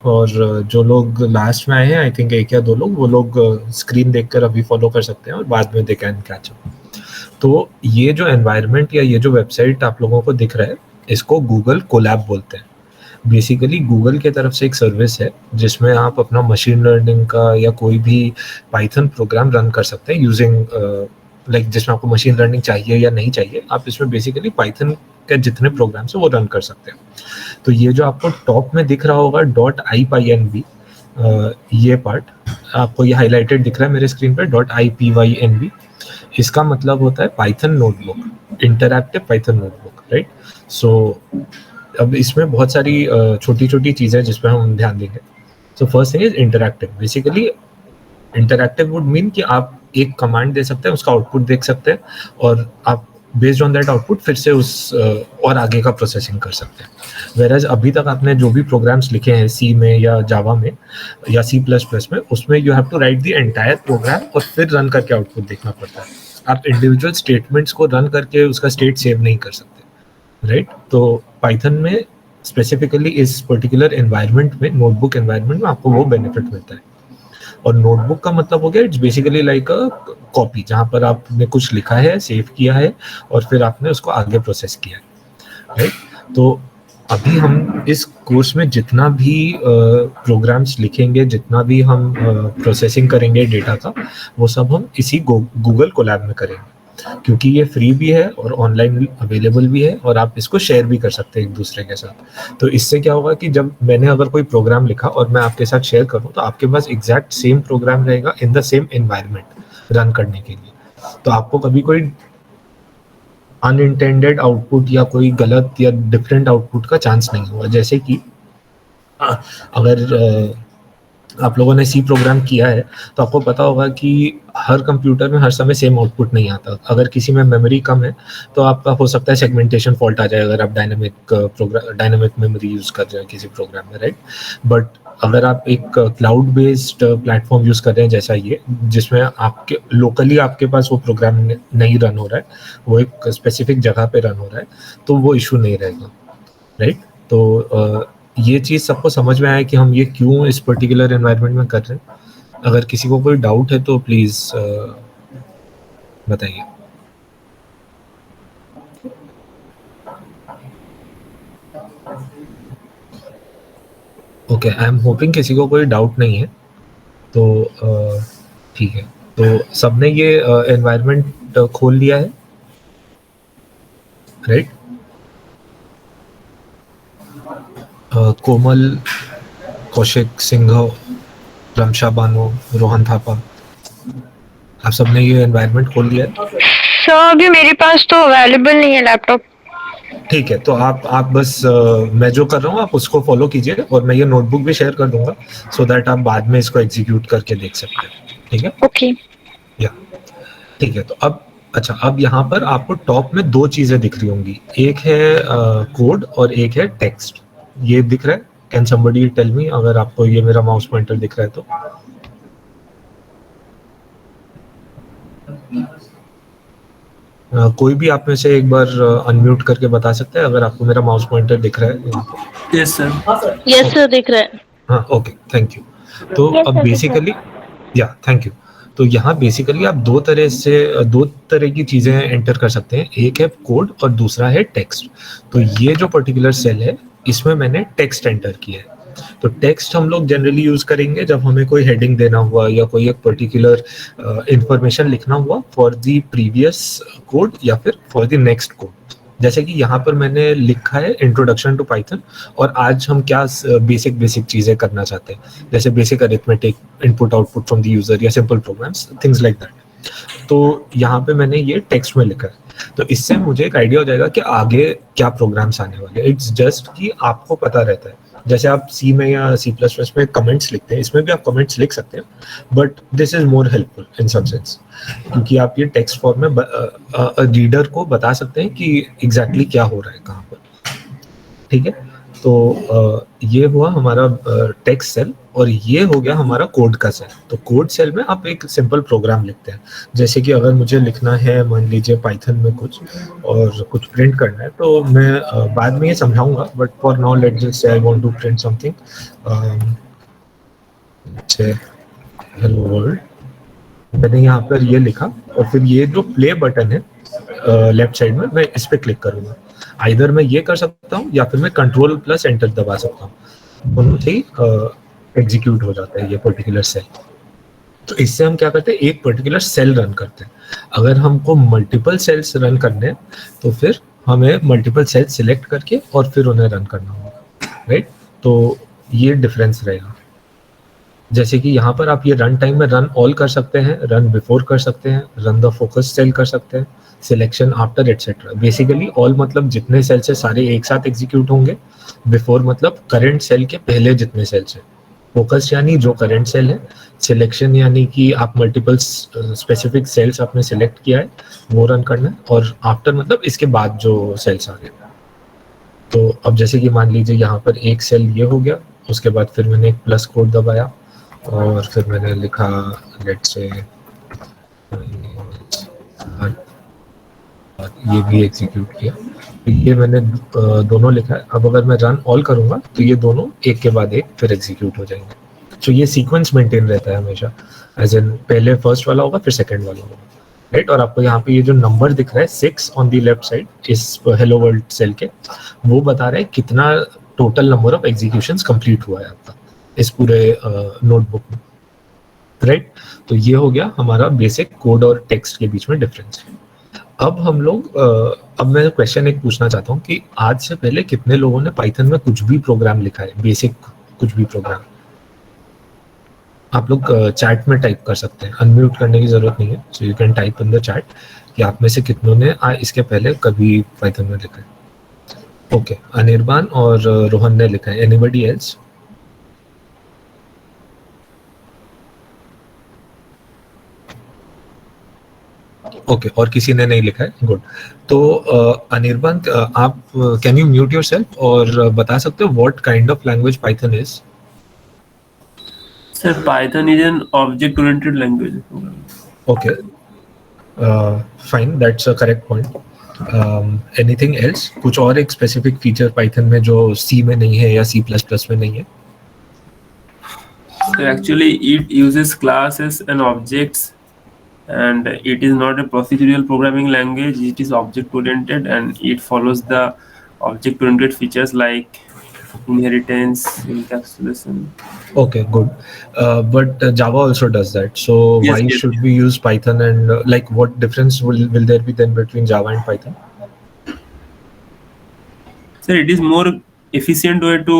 और जो लोग लास्ट में आए हैं, आई थिंक 1 या 2 लोग, वो लोग स्क्रीन देखकर अभी फॉलो कर सकते हैं और बाद में दे कैन कैच अप। तो ये जो एनवायरनमेंट या ये जो वेबसाइट आप लोगों को दिख रहा है, इसको गूगल कोलैब बोलते हैं। बेसिकली गूगल की तरफ से एक सर्विस है जिसमें आप अपना मशीन लर्निंग का या कोई भी पाइथन प्रोग्राम रन कर सकते हैं यूजिंग लाइक जिसमें आपको मशीन लर्निंग चाहिए या नहीं चाहिए, आप इसमें बेसिकली पाइथन के जितने प्रोग्राम्स हैं वो रन कर सकते हैं। तो ये जो आपको टॉप में दिख रहा होगा .ipynb, ये पार्ट आपको ये हाईलाइटेड दिख रहा है मेरे स्क्रीन पर .ipynb, इसका मतलब होता है Python notebook, interactive Python notebook, right. So अब इसमें बहुत सारी छोटी छोटी चीज़ें जिस पर हम ध्यान देंगे। So first thing is interactive. Basically interactive would mean कि आप एक कमांड दे सकते हैं, उसका आउटपुट देख सकते हैं और आप बेस्ड ऑन दैट आउटपुट फिर से उस और आगे का प्रोसेसिंग कर सकते हैं। वेराज अभी तक आपने जो भी प्रोग्राम्स लिखे हैं सी में या जावा में या C++ में, उसमें you have to write the entire program और फिर रन करके आउटपुट देखना पड़ता है। आप इंडिविजुअल स्टेटमेंट्स को रन करके उसका स्टेट सेव नहीं कर सकते, राइट। तो पाइथन में स्पेसिफिकली इस पर्टिकुलर एनवायरनमेंट में, नोटबुक एनवायरनमेंट में, आपको वो बेनिफिट मिलता है। और नोटबुक का मतलब हो गया it's basically like a copy, जहाँ पर आपने कुछ लिखा है, सेव किया है और फिर आपने उसको आगे प्रोसेस किया है, राइट। तो अभी हम इस कोर्स में जितना भी प्रोग्राम्स लिखेंगे, जितना भी हम प्रोसेसिंग करेंगे डेटा का, वो सब हम इसी गूगल कोलैब में करेंगे, क्योंकि ये फ्री भी है और ऑनलाइन अवेलेबल भी है और आप इसको शेयर भी कर सकते हैं एक दूसरे के साथ। तो इससे क्या होगा कि जब मैंने अगर कोई प्रोग्राम लिखा और मैं आपके साथ शेयर करूं, तो आपके पास एग्जैक्ट सेम प्रोग्राम रहेगा in the same environment run करने के लिए। तो आपको कभी कोई अनइंटेंडेड आउटपुट या कोई गलत या डिफरेंट आउटपुट का चांस नहीं होगा। जैसे कि अगर आप लोगों ने सी प्रोग्राम किया है तो आपको पता होगा कि हर कंप्यूटर में हर समय सेम आउटपुट नहीं आता। अगर किसी में मेमोरी कम है तो आपका हो सकता है सेगमेंटेशन फॉल्ट आ जाए अगर आप डायनामिक मेमोरी यूज कर रहे हैं किसी प्रोग्राम में, राइट। बट अगर आप एक क्लाउड बेस्ड प्लेटफॉर्म यूज कर रहे हैं जैसा ये, जिसमें आपके लोकली आपके पास वो प्रोग्राम नहीं रन हो रहा है, वो एक स्पेसिफिक जगह पे रन हो रहा है, तो वो इशू नहीं रहेगा, राइट। तो ये चीज़ सबको समझ में आया कि हम ये क्यों इस पर्टिकुलर एनवायरनमेंट में कर रहे हैं। अगर किसी को कोई डाउट है तो प्लीज़ बताइए। ओके, आई एम होपिंग किसी को कोई डाउट नहीं है। तो ठीक है, तो सबने ये एनवायरनमेंट खोल लिया है, राइट। कोमल, कौशिक, सिंह, रमशा बानो, रोहन थापा, आप सबने ये एनवायरनमेंट खोल लिया है? सर अभी मेरे पास तो अवेलेबल नहीं है लैपटॉप। ठीक है, तो आप बस मैं जो कर रहा हूँ आप उसको फॉलो कीजिए और मैं ये नोटबुक भी शेयर कर दूंगा सो दैट आप बाद में इसको एग्जीक्यूट करके देख सकते हैं, ठीक है। ओके या ठीक है, तो अब यहाँ पर आपको टॉप में 2 चीजें दिख रही होंगी, एक है कोड और एक है टेक्स्ट। ये दिख रहा है? कैन समबडी टेल मी अगर आपको ये मेरा माउस पॉइंटर दिख रहा है तो? कोई भी आप में से एक बार अनम्यूट करके बता सकते हैं अगर आपको मेरा माउस पॉइंटर दिख रहा है। Yes sir. यस सर दिख रहा है। हाँ, ओके, थैंक यू। तो अब बेसिकली थैंक यू। तो यहाँ बेसिकली आप दो तरह की चीजें एंटर कर सकते हैं, एक है कोड और दूसरा है टेक्स्ट। तो ये जो पर्टिकुलर सेल है इसमें मैंने टेक्स्ट एंटर किया है। तो टेक्स्ट हम लोग जनरली यूज करेंगे जब हमें कोई हेडिंग देना हुआ या कोई एक पर्टिकुलर इंफॉर्मेशन लिखना हुआ फॉर द प्रीवियस कोड या फिर फॉर द नेक्स्ट कोड। जैसे कि यहाँ पर मैंने लिखा है इंट्रोडक्शन टू पाइथन, और आज हम क्या बेसिक चीजें करना चाहते हैं, जैसे basic arithmetic, input output from the user या simple programs, things like that. तो यहाँ पे मैंने ये टेक्स्ट में लिखा है। तो इससे मुझे एक आइडिया हो जाएगा कि आगे क्या प्रोग्राम्स आने वाले। इट्स जस्ट कि आपको पता रहता है। जैसे आप सी में या C++ में कमेंट्स लिखते हैं, इसमें भी आप कमेंट्स लिख सकते हैं, but this is more helpful in some sense, क्योंकि आप ये टेक्स्ट फॉर्म में रीडर को बता सकते हैं कि एग्जैक्टली क्या हो रहा है कहाँ पर, ठीक है। तो ये हुआ हमारा टेक्स्ट सेल और ये हो गया हमारा कोड का सेल। तो कोड सेल में आप एक सिंपल प्रोग्राम लिखते हैं, जैसे कि अगर मुझे लिखना है मान लीजिए पाइथन में कुछ और कुछ प्रिंट करना है तो मैं बाद में ये समझाऊंगा, but for now let's just say I want to print something, hello world. मैंने यहाँ पर ये लिखा और फिर ये जो प्ले बटन है लेफ्ट साइड में, मैं इस पे क्लिक करूंगा। आइदर मैं ये कर सकता हूँ या फिर मैं कंट्रोल प्लस एंटर दबा सकता हूँ, दोनों से ही एग्जीक्यूट हो जाता है ये पर्टिकुलर सेल। तो इससे हम क्या करते हैं, एक पर्टिकुलर सेल रन करते हैं। अगर हमको मल्टीपल सेल्स रन करने हैं तो फिर हमें मल्टीपल सेल्स सिलेक्ट करके और फिर उन्हें रन करना होगा, राइट। तो ये डिफरेंस रहेगा। जैसे कि यहाँ पर आप ये रन टाइम में रन ऑल कर सकते हैं, रन बिफोर कर सकते हैं, रन द फोकस सेल कर सकते हैं, selection after etcetera. Basically all मतलब जितने सेल्स है सारे एक साथ एग्जीक्यूट होंगे, बिफोर मतलब करंट सेल के पहले जितने सेल्स है, फोकस यानी जो करंट सेल है, सिलेक्शन यानी कि आप मल्टीपल स्पेसिफिक सेल्स आपने सिलेक्ट किया है वो रन करना है, और आफ्टर मतलब इसके बाद जो सेल्स आ गए। तो अब जैसे कि मान लीजिए यहाँ पर एक सेल ये हो गया, उसके बाद फिर मैंने एक प्लस कोड दबाया और फिर मैंने लिखा लेट्स से ये भी एग्जीक्यूट किया। ये मैंने दोनों लिखा है। अब अगर मैं रन ऑल करूंगा तो ये दोनों एक के बाद एक फिर एग्जीक्यूट हो जाएंगे। तो ये सीक्वेंस मेंटेन रहता है हमेशा, एज इन पहले फर्स्ट वाला होगा फिर सेकंड वाला होगा, राइट। और आपको यहाँ पे ये जो नंबर दिख रहा है 6 ऑन दी लेफ्ट साइड इस हेलो वर्ल्ड सेल के, वो बता रहा है कितना total number of executions complete हुआ है आपका इस पूरे नोटबुक में, राइट। तो ये हो गया हमारा बेसिक कोड और टेक्स्ट के बीच में डिफरेंस। अब हम लोग अब मैं क्वेश्चन एक पूछना चाहता हूँ कि आज से पहले कितने लोगों ने पाइथन में कुछ भी प्रोग्राम लिखा है, बेसिक कुछ भी प्रोग्राम। आप लोग चैट में टाइप कर सकते हैं, अनम्यूट करने की जरूरत नहीं है, सो you can type in the chat कि आप में से कितनों ने इसके पहले कभी पाइथन में लिखा है। ओके, अनिर्बान और रोहन ने लिखा है। Anybody else? ओके, और किसी ने नहीं लिखा है, गुड। तो अनिर्बान आप कैन यू म्यूट योरसेल्फ और बता सकते हो what kind of language Python is? Sir, Python is an object-oriented language. Okay, fine, that's a correct point. Anything else? कुछ और एक specific feature Python में जो C में नहीं है या C++ में नहीं है? So actually, it uses classes and objects, and it is not a procedural programming language. It is object-oriented, and it follows the object-oriented features like inheritance, encapsulation. Okay, good. But Java also does that. So Yes, why yes, should yes. we use Python, and like what difference will there be then between Java and Python? Sir, it is more efficient way to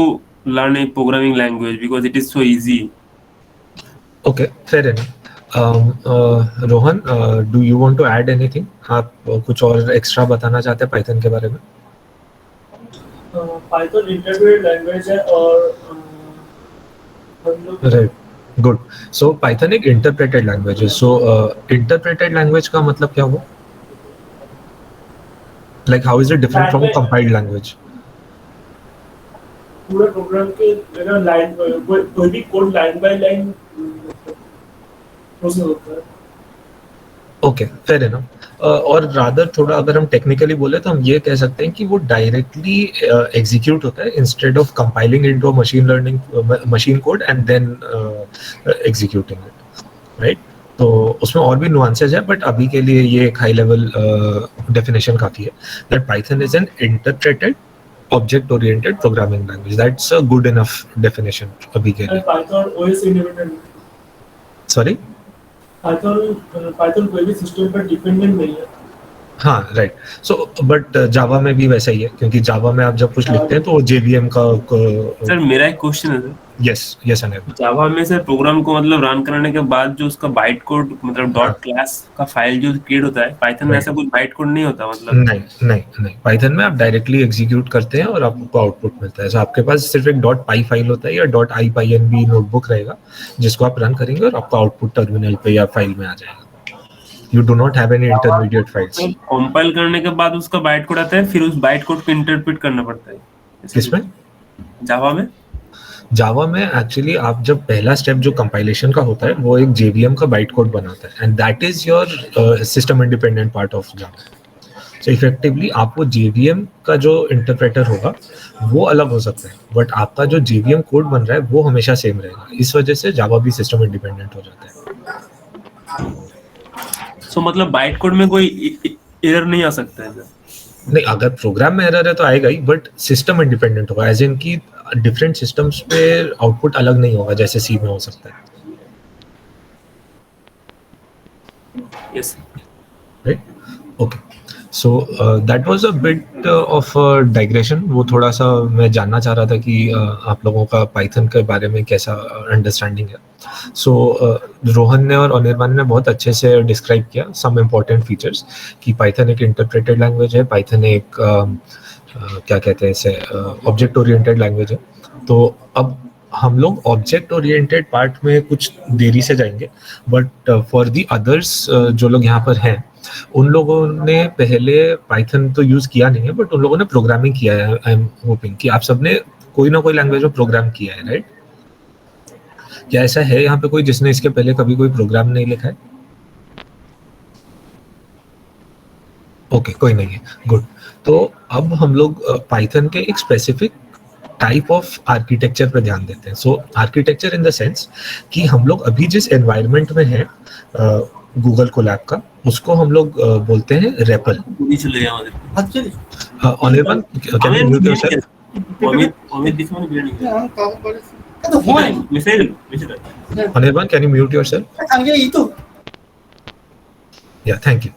learn a programming language because it is so easy. Okay, fair enough. Rohan, do you want to add anything? आप कुछ और extra बताना चाहते हैं Python के बारे में? Python interpreted language है और राइट, गुड। सो पाइथन एक इंटरप्रेटेड लैंग्वेज है। सो इंटरप्रेटेड लैंग्वेज का मतलब क्या हुआ? Like how is it different from compiled language? पूरे प्रोग्राम के अगर लाइन कोई भी code line by line process होता है। Okay, fair enough. और रादर थोड़ा अगर हम टेक्निकली बोले तो हम ये कह सकते हैं कि वो डायरेक्टली एग्जीक्यूट होता है instead of compiling into machine learning machine code and then executing it, right. तो उसमें और भी नुआंसेस है, बट अभी के लिए ये एक हाई लेवल डेफिनेशन काफी है that Python is an interpreted object oriented programming language. That's a good enough definition अभी के लिए। Python OS independent, sorry, Python कोई भी सिस्टम पर डिपेंडेंट नहीं है। हाँ, राइट। सो बट जावा में भी वैसा ही है, क्योंकि जावा में आप जब कुछ लिखते हैं तो वो JVM का सर मेरा एक क्वेश्चन है सर। यस अनिल। जावा में सर प्रोग्राम को मतलब रन कराने के बाद जो उसका बाइट कोड मतलब हाँ। डॉट क्लास का फाइल जो क्रिएट होता है, पाइथन में Right. ऐसा कुछ बाइट कोड नहीं होता मतलब? नहीं, पाइथन में आप डायरेक्टली एग्जीक्यूट करते हैं और आपको आउटपुट मिलता है। सो आपके पास सिर्फ एक .py फाइल होता है या .ipynb नोटबुक रहेगा जिसको आप रन करेंगे और आपका आउटपुट टर्मिनल पे या फाइल में आ जाएगा। You do not have any intermediate files. Compile करने के बाद उसका बाइट कोड आता है, फिर उस बाइट कोड को इंटरप्रेट करना पड़ता है। किसमें? जावा में? जावा में एक्चुअली आप जब पहला स्टेप जो कंपाइलेशन का होता है वो एक JVM का बाइट कोड बनाता है, and that is your system independent part of Java. So effectively आपको JVM का जो इंटरप्रेटर होगा वो अलग हो सकता है, बट आपका जो JVM कोड बन रहा है वो हमेशा सेम रहेगा। इस वजह से जावा भी सिस्टम इंडिपेंडेंट हो जाता है। सो मतलब बाइट कोड में कोई एरर नहीं आ सकता है? नहीं, अगर प्रोग्राम में एरर है तो आएगा ही, बट सिस्टम इंडिपेंडेंट होगा, एज इन की डिफरेंट सिस्टम्स पे आउटपुट अलग नहीं होगा जैसे सी में हो सकता है। Yes, right, okay. So that was a bit of digression. वो थोड़ा सा मैं जानना चाह रहा था कि आप लोगों का पाइथन के बारे में कैसा अंडरस्टैंडिंग है। सो रोहन ने और अनिर्बान ने बहुत अच्छे से डिस्क्राइब किया सम इम्पोर्टेंट फीचर्स कि पाइथन एक इंटरप्रेटेड लैंग्वेज है, पाइथन एक क्या कहते हैं इसे, ऑब्जेक्ट ओरिएंटेड लैंग्वेज है। तो अब हम लोग ऑब्जेक्ट ओरिएंटेड पार्ट में कुछ देरी से जाएंगे, बट फॉर दी अदर्स जो लोग यहाँ पर हैं उन लोगों ने पहले पाइथन तो यूज किया नहीं है, बट उन लोगों ने प्रोग्रामिंग किया है। आई एम होपिंग कि आप सबने कोई ना कोई लैंग्वेज में प्रोग्राम किया है, राइट? क्या ऐसा है यहाँ पे कोई जिसने इसके पहले कभी कोई प्रोग्राम नहीं लिखा है? ओके, कोई नहीं है, गुड। तो अब हम लोग पाइथन के एक स्पेसिफिक टाइप ऑफ आर्किटेक्चर पर ध्यान देते हैं। So architecture in the sense कि हम लोग अभी जिस एनवायरनमेंट में हैं गूगल कोलैब का, उसको हम लोग बोलते हैं REPL. Anirban, can you mute yourself? Anirban, can you mute yourself? या, थैंक यू।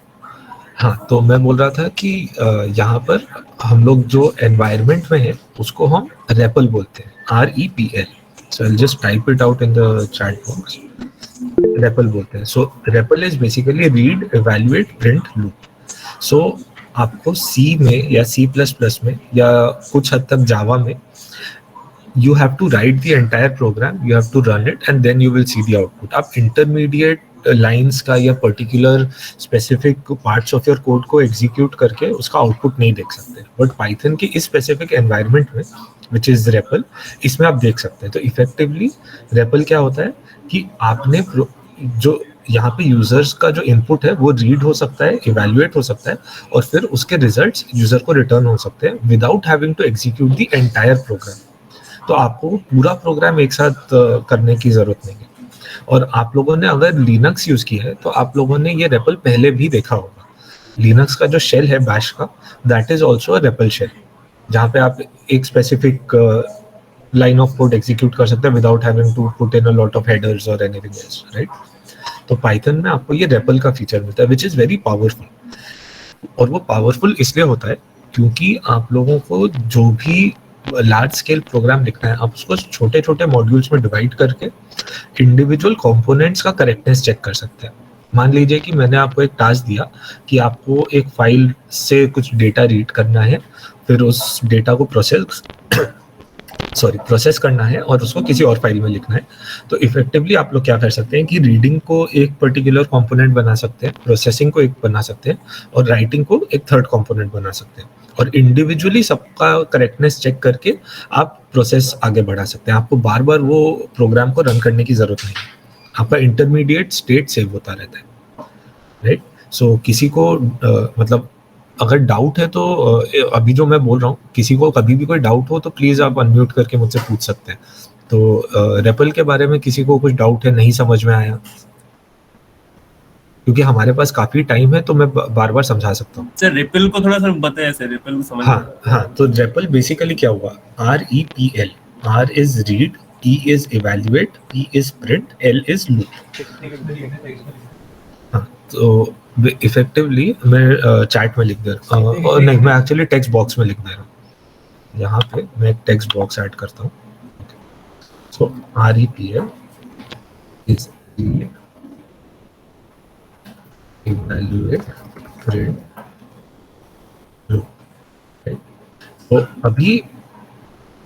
हाँ, तो मैं बोल रहा था कि यहाँ पर हम लोग जो एनवायरनमेंट में है उसको हम रेपल बोलते हैं, REPL। So I just type it out in the chat box. REPL बोलते हैं। So REPL is basically read, evaluate, print, loop. So आपको सी में या C++ में या कुछ हद तक जावा में you have to write the entire program, you have to run it, and then you will see the output. आप intermediate lines का या particular specific parts of your code को execute करके उसका output नहीं देख सकते, but Python के इस specific environment में which is REPL, इसमें आप देख सकते हैं। तो effectively REPL क्या होता है कि आपने जो यहाँ पे यूजर्स का जो इनपुट है वो रीड हो सकता है, इवैल्यूएट हो सकता है, और फिर उसके रिजल्ट्स यूजर को रिटर्न हो सकते हैं without having to execute the entire program. तो आपको पूरा प्रोग्राम एक साथ करने की जरूरत नहीं है। और आप लोगों ने अगर लिनक्स यूज किया है तो आप लोगों ने ये रेपल पहले भी देखा होगा। लिनक्स का जो शेल है बैश का, that is also a REPL shell, जहाँ पे आप एक specific line of code execute कर सकते हैं without having to put in a lot of headers और एनीथिंग एल्स, राइट? तो पाइथन में आपको ये रेपल का फीचर मिलता है विच इज वेरी पावरफुल। और वो पावरफुल इसलिए होता है क्योंकि आप लोगों को जो भी लार्ज स्केल प्रोग्राम लिखना है, आप उसको छोटे छोटे मॉड्यूल्स में डिवाइड करके इंडिविजुअल कंपोनेंट्स का करेक्टनेस चेक कर सकते हैं। मान लीजिए कि मैंने आपको एक टास्क दिया कि आपको एक फाइल से कुछ डेटा रीड करना है, फिर उस डेटा को प्रोसेस करना है और उसको किसी और फाइल में लिखना है। तो इफेक्टिवली आप लोग क्या कर सकते हैं कि रीडिंग को एक पर्टिकुलर कंपोनेंट बना सकते हैं, प्रोसेसिंग को एक बना सकते हैं, और राइटिंग को एक थर्ड कंपोनेंट बना सकते हैं, और इंडिविजुअली सबका करेक्टनेस चेक करके आप प्रोसेस आगे बढ़ा सकते हैं। आपको बार बार वो प्रोग्राम को रन करने की जरूरत नहीं है, आपका इंटरमीडिएट स्टेट सेव होता रहता है, राइट? सो किसी को मतलब अगर डाउट है तो अभी जो मैं बोल रहा हूँ, किसी को कभी भी कोई डाउट हो तो प्लीज आप अनम्यूट करके मुझसे पूछ सकते हैं। तो रेपल के बारे में किसी को कुछ डाउट है, नहीं समझ में आया, क्योंकि हमारे पास काफी टाइम है तो मैं बार बार समझा सकता हूँ। सर रेपल को थोड़ा सा बताइए सर, रेपल को समझ। हाँ, तो रेपल बेसिकली क्या हुआ? REPL, R is read, E is evaluate, P is print, L is loop. हाँ, तो इफेक्टिवली मैं चैट में लिख दे रहा हूँ, और नहीं, मैं एक्चुअली टेक्स्ट बॉक्स में लिख दे रहा हूँ। यहाँ पे मैं एक टेक्स्ट बॉक्स ऐड करता हूँ। सो REPL is read, evaluate, print, loop. तो अभी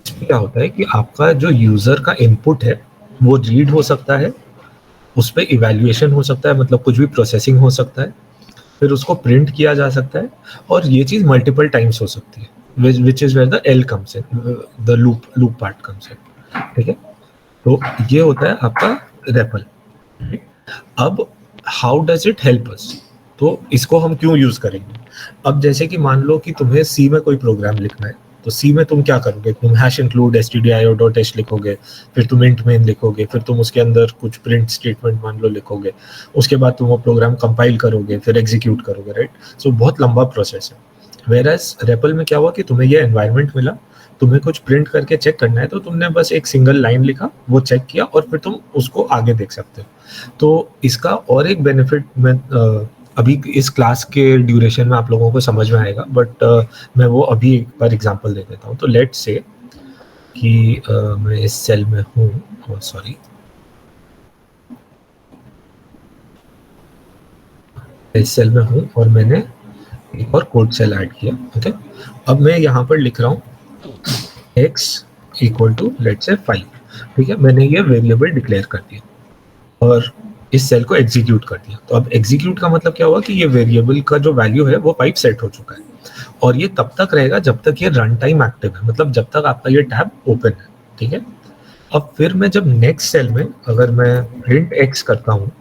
क्या होता है कि आपका जो यूजर का इनपुट है वो रीड हो सकता है, उस पर इवैल्यूएशन हो सकता है, मतलब कुछ भी प्रोसेसिंग हो सकता है, फिर उसको प्रिंट किया जा सकता है, और ये चीज़ मल्टीपल टाइम्स हो सकती है। which is where the L comes in, the loop part comes in. ठीक है, तो ये होता है आपका REPL. अब how does it help us, तो इसको हम क्यों यूज करेंगे? अब जैसे कि मान लो कि तुम्हें सी में कोई प्रोग्राम लिखना है, तो सी में तुम क्या करोगे? तुम हैश इंक्लूड stdio.h लिखोगे, फिर तुम इंट मेन लिखोगे, फिर तुम उसके अंदर कुछ प्रिंट स्टेटमेंट मान लो लिखोगे, उसके बाद तुम वो प्रोग्राम कंपाइल करोगे, फिर एग्जीक्यूट करोगे, राइट? सो बहुत लंबा प्रोसेस है. वेयरएज REPL में क्या हुआ कि तुम्हें ये एनवायरनमेंट मिला, तुम्हें कुछ प्रिंट करके चेक करना है, तो तुमने बस एक सिंगल लाइन लिखा, वो चेक किया, और फिर तुम उसको आगे देख सकते हो. तो इसका और एक बेनिफिट मैं अभी इस क्लास के ड्यूरेशन में आप लोगों को समझ में आएगा, बट मैं वो अभी एक बार एग्जांपल दे देता हूँ. तो लेट्स से कि मैं इस सेल में हूँ, सॉरी, इस सेल में हूँ और मैंने एक और कोड सेल ऐड किया. ओके, अब मैं यहाँ पर लिख रहा हूँ x इक्वल टू लेट्स से 5. ठीक है, मैंने ये वेरिएबल डिक्लेयर कर दिया और इस सेल को एग्जीक्यूट कर दिया. तो अब एग्जीक्यूट का मतलब क्या हुआ कि ये वेरिएबल का जो वैल्यू है वो 5 सेट हो चुका है, और ये तब तक रहेगा जब तक ये रन टाइम एक्टिव है, मतलब जब तक आपका ये टैब ओपन है. ठीक है, अब फिर मैं जब नेक्स्ट सेल में अगर मैं प्रिंट x करता हूँ,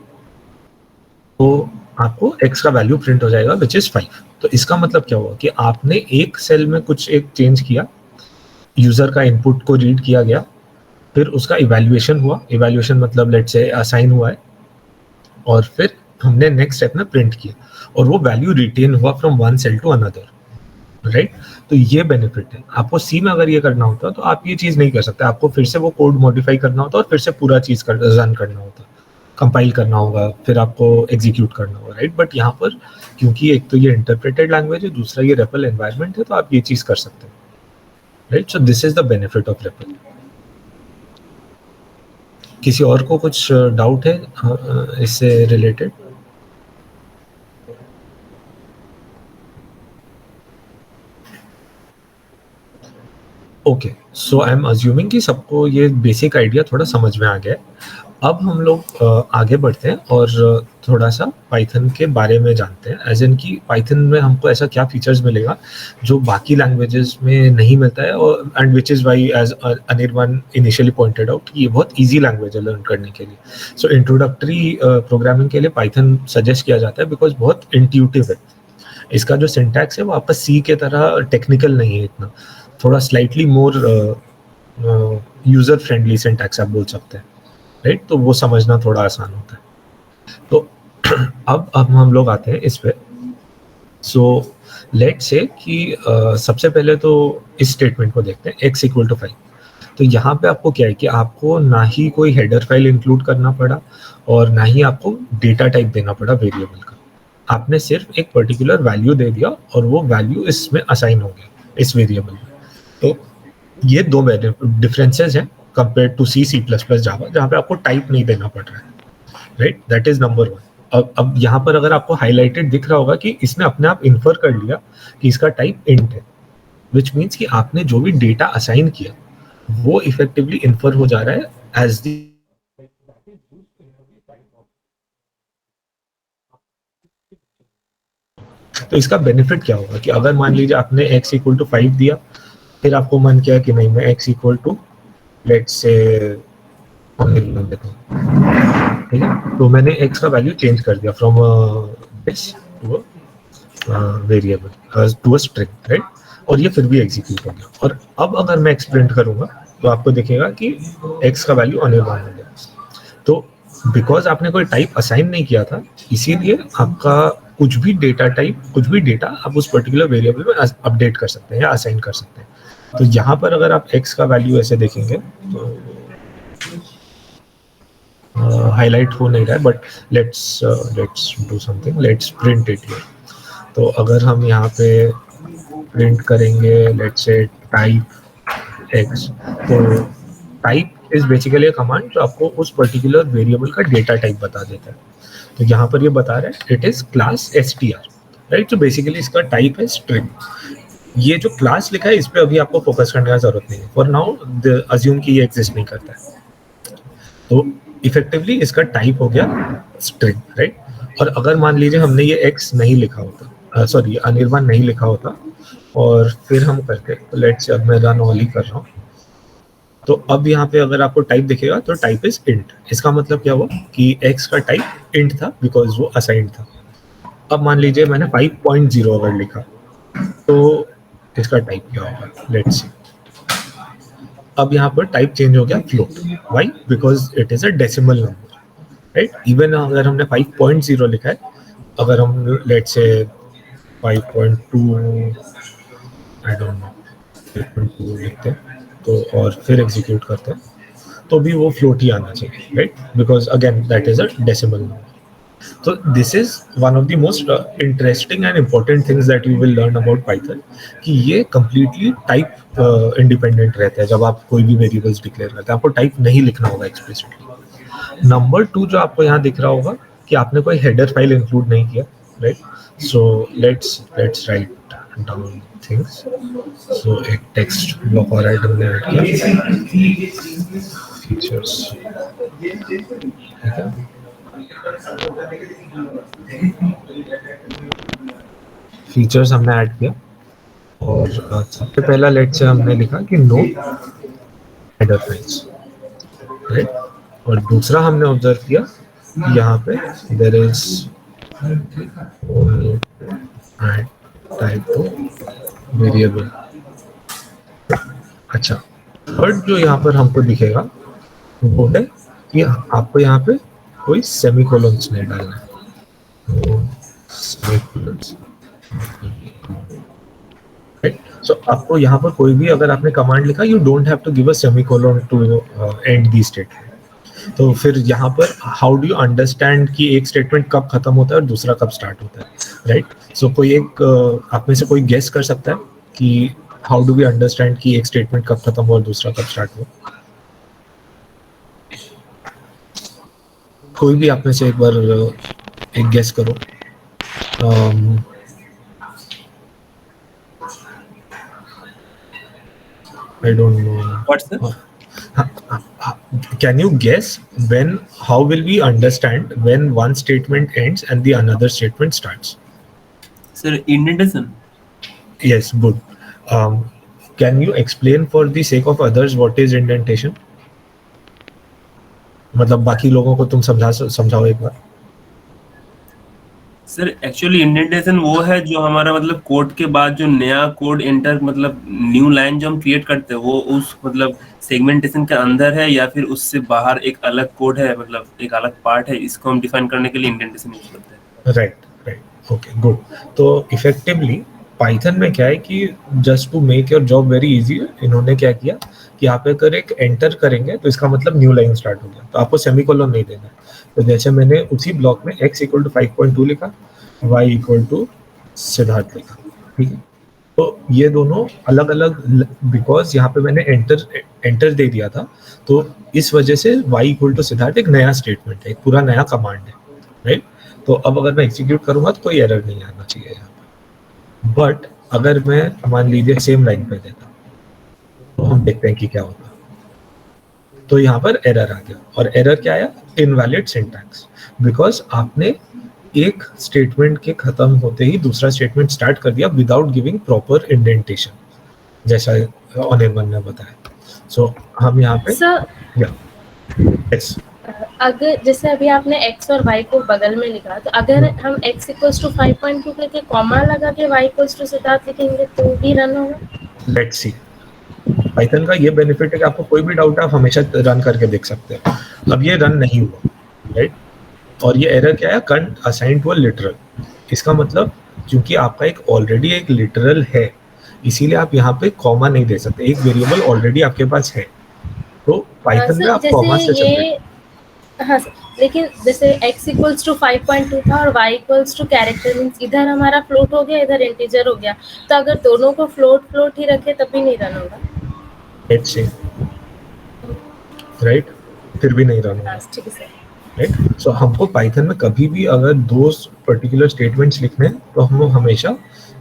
तो आपको x का वैल्यू प्रिंट हो जाएगा विच इज 5. तो इसका मतलब क्या हुआ कि आपने एक सेल में कुछ एक चेंज किया, यूजर का इनपुट को रीड किया गया, फिर उसका इवैल्यूएशन हुआ, इवैल्यूएशन मतलब लेट्स से असाइन हुआ है, और फिर हमने नेक्स्ट स्टेप में प्रिंट किया, और वो वैल्यू रिटेन हुआ from one cell to another, right? तो ये बेनिफिट है. आपको सी में अगर ये करना होता तो आप ये चीज नहीं कर सकते, आपको फिर से वो कोड मॉडिफाई करना होता और फिर से पूरा चीज रन करना होता, कंपाइल करना होगा, फिर आपको एग्जीक्यूट करना होगा, राइट? बट यहाँ पर क्योंकि एक तो ये इंटरप्रेटेड लैंग्वेज है, दूसरा ये REPL एनवायरनमेंट है, तो आप ये चीज कर सकते हैं, right? So this is the benefit of REPL. किसी और को कुछ डाउट है इससे related? Okay, so I am assuming कि सबको ये बेसिक आइडिया थोड़ा समझ में आ गया है. अब हम लोग आगे बढ़ते हैं और थोड़ा सा पाइथन के बारे में जानते हैं, एज इन कि पाइथन में हमको ऐसा क्या फीचर्स मिलेगा जो बाकी लैंग्वेजेस में नहीं मिलता है, और and which is why as Anirban initially pointed out कि ये बहुत ईजी लैंग्वेज है लर्न करने के लिए. सो इंट्रोडक्टरी प्रोग्रामिंग के लिए पाइथन सजेस्ट किया जाता है बिकॉज बहुत इंट्यूटिव है. इसका जो सिंटैक्स है वो आपका सी के तरह टेक्निकल नहीं है इतना, थोड़ा slightly more user friendly syntax आप बोल सकते हैं, राइट? तो वो समझना थोड़ा आसान होता है. तो अब हम लोग आते हैं इस पे. सो लेट्स से कि सबसे पहले तो इस स्टेटमेंट को देखते हैं, x इक्वल टू 5. तो यहाँ पे आपको क्या है कि आपको ना ही कोई हेडर फाइल इंक्लूड करना पड़ा और ना ही आपको डेटा टाइप देना पड़ा वेरिएबल का. आपने सिर्फ एक पर्टिकुलर वैल्यू दे दिया और वो वैल्यू इसमें असाइन हो गया इस वेरिएबल में. तो ये दो डिफरेंसेस हैं कंपेयर टू C++ जावा, जहाँ पे आपको टाइप नहीं देना पड़ रहा है, राइट? That is number 1. अब यहाँ पर अगर आपको हाईलाइटेड दिख रहा होगा कि इसने अपने आप इन्फर कर लिया कि इसका टाइप इंट है, विच मीन्स कि आपने जो भी डेटा असाइन किया वो इफेक्टिवली इन्फर हो जा रहा है एज दी. तो इसका बेनिफिट क्या होगा कि अगर मान लीजिए आपने x इक्वल टू 5 दिया, फिर आपको मन किया कि नहीं मैं x इक्वल टू लेट्स से देता हूँ, ठीक है? तो मैंने x का वैल्यू चेंज कर दिया from this to variable to a string, right? और ये फिर भी एग्जीक्यूट हो गया. और अब अगर मैं x प्रिंट करूंगा तो आपको दिखेगा कि x का वैल्यू अनिर्बाण हो गया. तो बिकॉज आपने कोई टाइप असाइन नहीं किया था, इसीलिए आपका कुछ भी डेटा टाइप, कुछ भी डेटा आप उस पर्टिकुलर वेरिएबल में अपडेट कर सकते हैं या असाइन कर सकते हैं. तो यहाँ पर अगर आप x का वैल्यू ऐसे देखेंगे तो हाईलाइट हो नहीं रहा है, but let's do something, let's print it here. तो अगर हम यहाँ पे प्रिंट करेंगे लेट्स से टाइप x, तो type is basically a command जो आपको उस पर्टिकुलर वेरिएबल का डेटा टाइप बता देता है. तो यहाँ पर ये बता रहा है it is class str, right? तो बेसिकली इसका टाइप है स्ट्रिंग. ये जो क्लास लिखा है इस पे अभी आपको फोकस करने का जरूरत नहीं है, फॉर नाउ अज्यूम कि ये एग्जिस्ट नहीं करता है. तो इफेक्टिवली इसका टाइप हो गया स्ट्रिंग, राइट? और अगर मान लीजिए हमने ये x नहीं लिखा होता, सॉरी अनिर्बाण नहीं लिखा होता, और फिर हम करते हैं। लेट्स अब मैं रन ऑल ही कर रहा हूँ। तो अब यहाँ पे अगर आपको टाइप दिखेगा तो टाइप इज इंट। इसका मतलब क्या हुआ कि x का टाइप इंट था बिकॉज वो असाइंड था। अब मान लीजिए मैंने 5.0 अगर लिखा तो इसका टाइप क्या होगा, लेट्स सी। अब यहाँ पर टाइप चेंज हो गया float. Why? Because it is a decimal number, right. Even अगर हमने 5.0 लिखा है, अगर हम let's say 5.2 I don't know 5.2 लिखते हैं तो और फिर एग्जीक्यूट करते हैं तो भी वो फ्लोट ही आना चाहिए, right, because again that is a decimal number. So this is one of the most interesting and important things that you will learn about Python कि ये completely type independent रहता है। जब आप कोई भी variables declare करते हैं आपको type नहीं लिखना होगा explicitly। नंबर 2 जो आपको यहाँ दिख रहा होगा कि आपने कोई header file include नहीं किया, right? So let's write down things। So एक text block और ऐड हमने ऐड किया features, ठीक है। फीचर्स हमने ऐड किया और सबसे पहला लेट्स से हमने लिखा कि नो हेडर फाइल्स, राइट। और दूसरा हमने ऑब्जर्व किया कि यहाँ पे there is type to variable. अच्छा, थर्ड जो यहाँ पर हमको दिखेगा वो है कि आपको यहाँ पे कोई सेमीकोलन्स नहीं डालना है। राइट, सो आपको यहाँ पर कोई भी अगर आपने कमांड लिखा you don't have to give a semicolon to end the statement. तो फिर यहाँ पर हाउ डू यू अंडरस्टैंड कि एक स्टेटमेंट कब खत्म होता है और दूसरा कब स्टार्ट होता है, राइट। सो कोई एक आप में से कोई गेस कर सकता है कि हाउ डू वी अंडरस्टैंड कि एक स्टेटमेंट कब खत्म हो और दूसरा कब स्टार्ट हो? कोई भी आप में से एक बार एक गेस करो। I don't know. What's that? Can you guess how will we understand when one statement ends and the another statement starts? Sir, indentation. Yes, good. Can you explain for the sake of others what is indentation? मतलब बाकी लोगों को तुम समझाओ एक बार। Sir actually indentation वो है जो हमारा मतलब कोड के बाद जो नया कोड एंटर मतलब न्यू लाइन जो हम क्रिएट करते हैं वो उस मतलब सेगमेंटेशन के अंदर है या फिर उससे बाहर एक अलग कोड है, मतलब एक अलग पार्ट है, इसको हम डिफाइन करने के लिए इंडेंटेशन यूज करते हैं। Right, okay, good. तो इफेक्टिवली पाइथन में क्या है कि just to make your job very easy इन्होंने क्या किया कि आप अगर एक एंटर करेंगे तो इसका मतलब न्यू लाइन स्टार्ट हो गया, तो आपको सेमीकोलन नहीं देना है। तो जैसे मैंने उसी ब्लॉक में x इक्वल टू 5.2 लिखा, y इक्वल टू सिद्धार्थ लिखा, ठीक है। तो ये दोनों अलग अलग, बिकॉज यहाँ पे मैंने एंटर दे दिया था तो इस वजह से y इक्वल टू सिद्धार्थ एक नया स्टेटमेंट है, एक पूरा नया कमांड है, राइट। तो अब अगर मैं एग्जीक्यूट करूंगा तो कोई एरर नहीं आना चाहिए यहाँ पे। बट अगर मैं मान लीजिए सेम लाइन पे देता तो हम देखते हैं कि क्या होता। तो यहाँ पर एरर आ गया, और एरर क्या आया? इनवैलिड सिंटैक्स, बिकॉज आपने एक स्टेटमेंट के खत्म होते ही दूसरा स्टेटमेंट स्टार्ट कर दिया विदाउट गिविंग प्रॉपर इंडेंटेशन, जैसा अनिर्बन ने बताया। सो हम यहाँ पे अगर जैसे अभी आपने x और y को बगल में लिखा, तो अगर हम x इक्वल्स टू 5.2 करके कॉमा लगा के y इक्वल्स टू सिद्धार्थ लिखेंगे तो भी रन होगा। लेट्स सी, पाइथन का ये बेनिफिट है कि आपको कोई भी डाउट आप हमेशा रन करके देख सकते हैं। अब ये रन नहीं हुआ, राइट, और ये एरर क्या है? कंट असाइन टू अ लिटरल। इसका मतलब क्योंकि आपका एक ऑलरेडी एक लिटरल है इसीलिए आप यहाँ पे कॉमा नहीं दे सकते, एक वेरिएबल ऑलरेडी आपके पास है, तो पाइथन में आप कॉमा से चलते। हाँ सर, लेकिन जैसे x इक्वल्स टू 5.2 था और y equals to character, means इधर हमारा फ्लोट हो गया इधर इंटीजर हो गया, तो अगर दोनों को फ्लोट ही रखे तब भी नहीं रन होगा। लेट्स सी, राइट, फिर भी नहीं रन होगा, ठीक है सर, राइट। सो हमको पाइथन में कभी भी अगर दो पर्टिकुलर स्टेटमेंट्स लिखने हैं तो हम हमेशा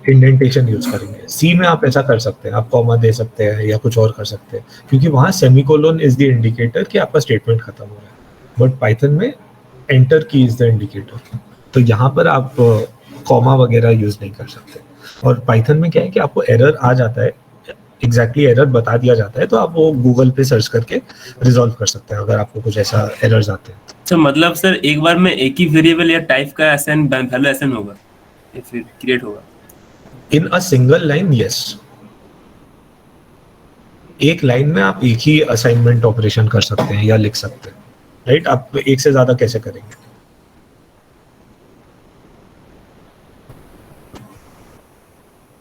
इंडेंटेशन यूज करेंगे। सी में आप ऐसा कर सकते हैं, आप कॉमा दे सकते हैं या कुछ और कर सकते हैं, क्योंकि वहाँ सेमीकोलन इज द इंडिकेटर कि आपका स्टेटमेंट खत्म हो रहा है। बट पाइथन में एंटर की इज द इंडिकेटर, तो यहाँ पर आप कॉमा वगैरह यूज नहीं कर सकते। और पाइथन में क्या है कि आपको एरर आ जाता है, एग्जैक्टली एरर बता दिया जाता है, तो आप वो गूगल पे सर्च करके रिजॉल्व कर सकते हैं अगर आपको कुछ ऐसा एरर्स आते हैं। तो मतलब सर एक बार में एक ही वेरिएबल या टाइप का असाइन वैल्यू असाइन होगा या फिर क्रिएट होगा? इन अ सिंगल लाइन, यस। एक लाइन में आप एक ही असाइनमेंट ऑपरेशन कर सकते हैं या लिख सकते हैं, राइट? आप एक से ज्यादा कैसे करेंगे?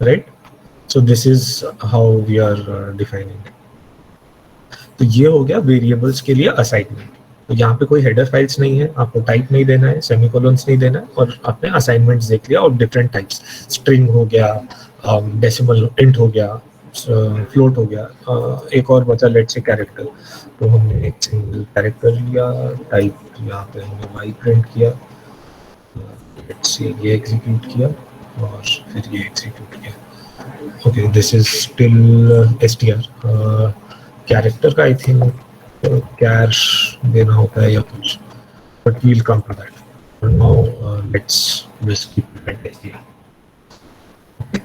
Right? So this is how we are defining. तो ये हो गया वेरिएबल्स के लिए असाइनमेंट। तो यहाँ पे कोई हेडर फाइल्स नहीं है, आपको टाइप नहीं देना है, सेमीकोलन्स नहीं देना है, और आपने असाइनमेंट्स देख लिया और डिफरेंट टाइप्स, स्ट्रिंग हो गया, डेसिमल इंट हो गया, फ्लोट हो गया, एक और बचा लेट्स से कैरेक्टर। तो हमने एक सिंगल कैरेक्टर लिया, टाइप यहाँ पे हमने वाई प्रिंट किया, लेट्स से ये एग्जीक्यूट किया और फिर ये एग्जीक्यूट किया। Okay, this is still str। Character का आई थिंक कैश देना होता है या कुछ, but we'll come to that. Now let's just keep it at this.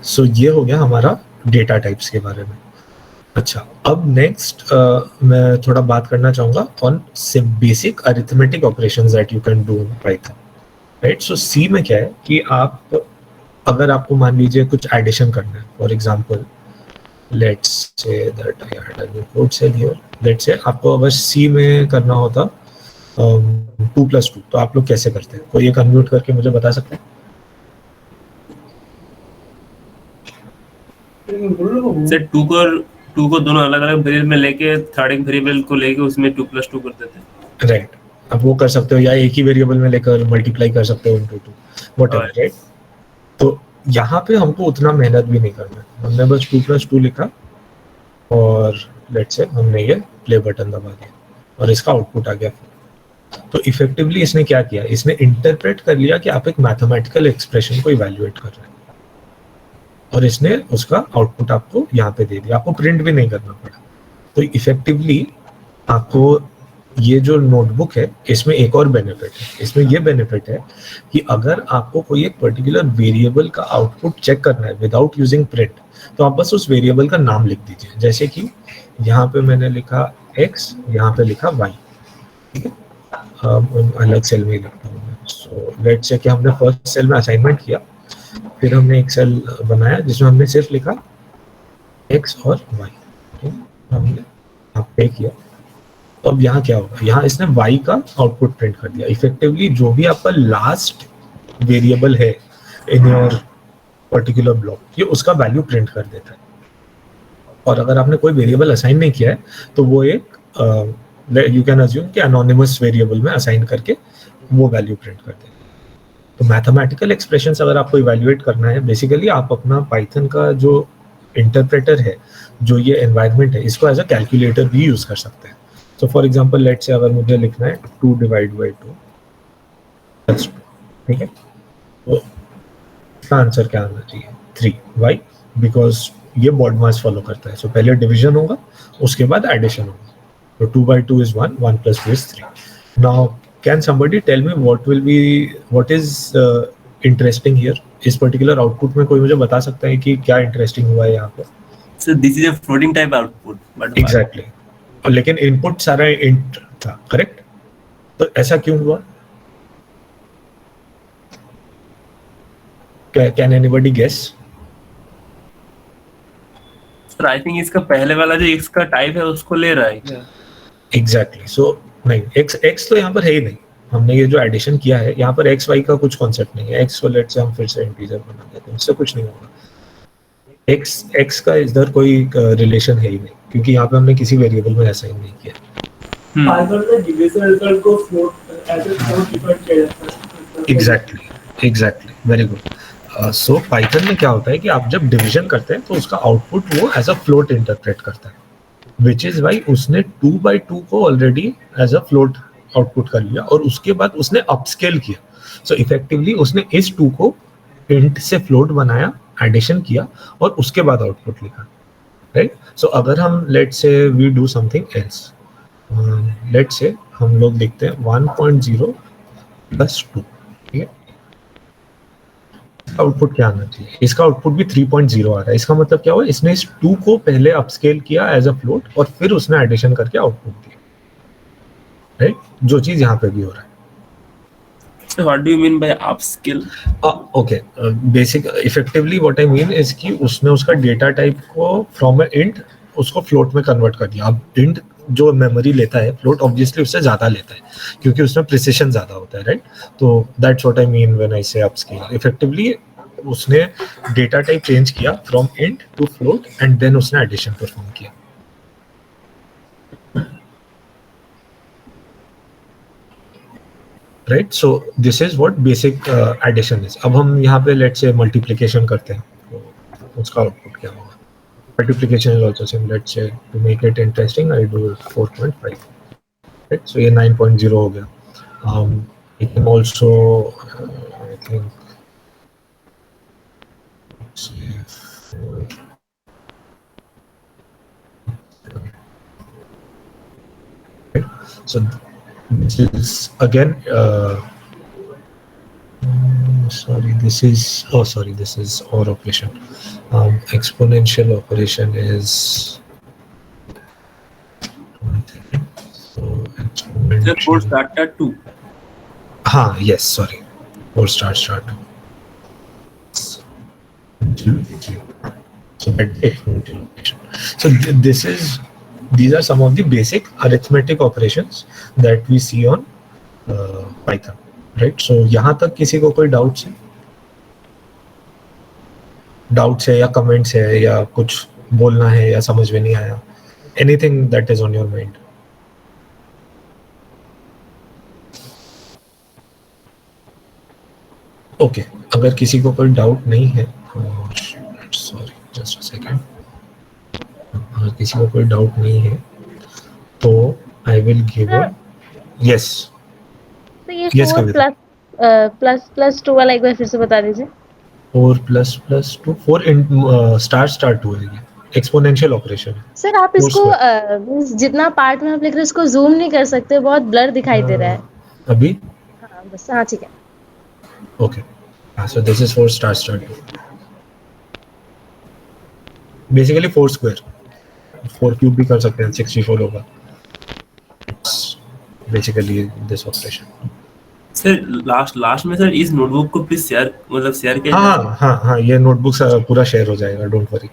So ये हो गया हमारा डेटा टाइप्स के बारे में। अच्छा, अब नेक्स्ट मैं थोड़ा बात करना चाहूँगा on basic arithmetic operations that you can do in Python, right? So C में क्या है कि आप अगर आपको मान लीजिए कुछ एडिशन करना है, for example let's say that I had a new code cell here, let's say आपको अगर सी में करना होता 2+2, तो आप लोग कैसे करते हैं? कोई एक अनम्यूट करके मुझे बता सकते हैं? सर 2 को दोनों अलग अलग वेरिएबल में लेके थर्ड एक वेरिएबल को लेके उसमें 2+2 कर देते हैं। राइट, अब वो कर सकते हो, या एक ही वेरिएबल में लेकर मल्टीप्लाई कर सकते हो इनटू 2, व्हाटएवर, राइट? तो यहाँ पे हमको उतना मेहनत भी नहीं करना है, हमने बस 2+2 लिखा और लेट्स से हमने ये प्ले बटन दबा दिया और इसका आउटपुट आ गया। तो इफेक्टिवली इसने क्या किया, इसने इंटरप्रेट कर लिया कि आप एक मैथमेटिकल एक्सप्रेशन को इवैल्यूएट कर रहे हैं और इसने उसका आउटपुट आपको यहाँ पे दे दिया, आपको प्रिंट भी नहीं करना पड़ा। तो इफेक्टिवली आपको ये जो नोटबुक है इसमें एक और बेनिफिट है, इसमें ये बेनिफिट है कि अगर आपको कोई एक पर्टिकुलर वेरिएबल का आउटपुट चेक करना है विदाउट यूजिंग प्रिंट, तो आप बस उस वेरिएबल का नाम लिख दीजिए। जैसे कि यहाँ पे मैंने लिखा x, यहाँ पे लिखा y, ठीक है? अलग सेल में लिखता हूँ मैं। सो लेट्स से कि हमने फर्स्ट सेल में असाइनमेंट किया, फिर हमने एक सेल बनाया जिसमें हमने सिर्फ लिखा x और y, ठीक है? हमने यहाँ पे किया। तो अब यहाँ क्या होगा, यहाँ इसने y का आउटपुट प्रिंट कर दिया। इफेक्टिवली जो भी आपका लास्ट वेरिएबल है इन योर पर्टिकुलर ब्लॉक, ये उसका वैल्यू प्रिंट कर देता है। और अगर आपने कोई वेरिएबल असाइन नहीं किया है तो वो एक यू कैन अज्यूम कि एनोनिमस वेरिएबल में असाइन करके वो वैल्यू प्रिंट कर देता है। तो मैथमेटिकल एक्सप्रेशंस अगर आपको इवैल्यूएट करना है, बेसिकली आप अपना पाइथन का जो इंटरप्रेटर है, जो ये एनवायरनमेंट है, इसको एज अ कैलकुलेटर भी यूज कर सकते हैं। तो फॉर एग्जांपल लेट्स से अगर मुझे लिखना है 2 / 2 +2, ठीक है? तो इसका आंसर क्या आना चाहिए? 3। वाई? बिकॉज ये बॉड मास फॉलो करता है। सो पहले डिवीजन होगा, उसके बाद एडिशन होगा। तो 2 / 2 is 1, 1 + 2 is 3. Now, can somebody tell me what is interesting here? इस पर्टिकुलर आउटपुट में कोई मुझे बता सकता है कि क्या इंटरेस्टिंग हुआ है यहाँ पे? So this is a floating type output, but exactly, लेकिन इनपुट सारा इंट था, करेक्ट? तो ऐसा क्यों हुआ? Can anybody guess? Sir I think इसका पहले वाला जो x का टाइप है उसको ले रहा है क्या? एग्जैक्टली। सो नहीं, x तो यहाँ पर है ही नहीं। हमने ये जो एडिशन किया है यहाँ पर x y का कुछ कॉन्सेप्ट नहीं है। x को लेट से हम फिर से इंटीजर बना देते हैं, इससे कुछ नहीं होगा। x का इधर कोई रिलेशन है ही नहीं, क्योंकि यहाँ पे हमने किसी वेरिएबल में असाइन नहीं किया। पाइथन में डिविजन रिजल्ट को float as a float define किया जाता है। Exactly, very good. So Python में क्या होता है कि आप जब डिवीजन करते हैं तो उसका आउटपुट वो एज अ फ्लोट इंटरप्रेट करता है, विच इज वाई उसने 2 / 2 को already as a float output कर लिया और उसके बाद उसने अपस्केल किया। सो इफेक्टिवली उसने इस 2 को इंट से फ्लोट बनाया, एडिशन किया और उसके बाद आउटपुट लिखा, राइट? सो अगर हम let say we do something else, let say हम लोग लिखते हैं 1.0 + 2, ठीक है? आउटपुट क्या आना चाहिए? इसका आउटपुट भी 3.0 आ रहा है। इसका मतलब क्या हुआ, इसने इस 2 को पहले अपस्केल किया एज अ फ्लोट और फिर उसने एडिशन करके आउटपुट दिया, राइट? जो चीज यहाँ पे भी हो रहा है। So what do you mean by upscale? Okay, basic effectively what I mean is कि उसने उसका डेटा टाइप को फ्रॉम अ इंट उसको फ्लोट में कन्वर्ट कर दिया। अब इंट जो मेमोरी लेता है, फ्लोट ऑब्वियसली उससे ज्यादा लेता है क्योंकि उसमें प्रिसिशन ज्यादा होता है, राइट? तो that's what I mean when I say upscale. Effectively उसने डेटा टाइप चेंज किया from int to float and then उसने एडिशन परफॉर्म किया। Right, so this is what basic addition is. अब हम यहाँ पे लेट्स से मल्टीप्लिकेशन करते हैं, तो उसका आउटपुट क्या होगा? Multiplication is also same. Let's say to make it interesting I do 4.5, right? So ये 9.0 हो गया। you can also I think so this is again this is OR operation. Exponential operation is The 4 started 2. yes, sorry, 4 start. So these are some of the basic arithmetic operations that we see on Python, right? So यहाँ तक किसी को कोई doubts है या comments है या कुछ बोलना है या समझ में नहीं आया? Anything that is on your mind? Okay, अगर किसी को कोई डाउट नहीं है, सॉरी जस्ट अ सेकंड, अगर किसी को कोई डाउट नहीं है तो आई विल गिव यस। तो ये Yes, 4 कविता। प्लस 2 वाला एक बार फिर से बता दीजिए। 4 + 2 4 स्टार 2 है, ये एक्सपोनेंशियल ऑपरेशन है। सर आप इसको जितना पार्ट में आप लिख रहे हैं इसको जूम नहीं कर सकते, बहुत ब्लर दिखाई दे रहा है अभी हाँ बस, हाँ ठीक है। Okay, so this is 4 star 2, basically 4 square, 4 cube भी कर सकते हैं, 64 होगा basically this operation. Sir last में सर इस नोटबुक को प्लीज शेयर किया जाए। हाँ, ये नोटबुक पूरा शेयर हो जाएगा, डोंट वरी।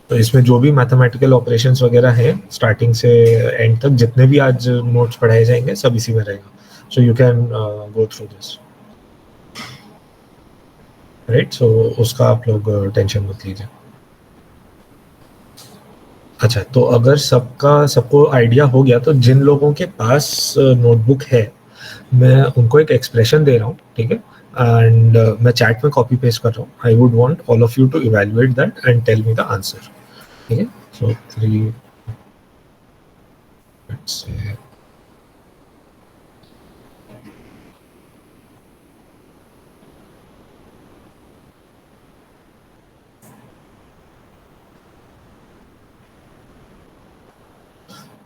तो इसमें जो भी मैथमेटिकल ऑपरेशंस वगैरह हैं स्टार्टिंग से एंड तक, जितने भी आज नोट्स पढ़ाए जाएंगे सब इसी में रहेगा, so you can go through this, right? So उसका आप लोग टेंशन मत लीजिए। अच्छा, तो अगर सबको आइडिया हो गया तो जिन लोगों के पास नोटबुक है, मैं उनको एक एक्सप्रेशन दे रहा हूँ, ठीक है? एंड मैं चैट में कॉपी पेस्ट कर रहा हूँ। I would want all of you to evaluate that and tell me the answer, ठीक है? सो 3 लेट्स से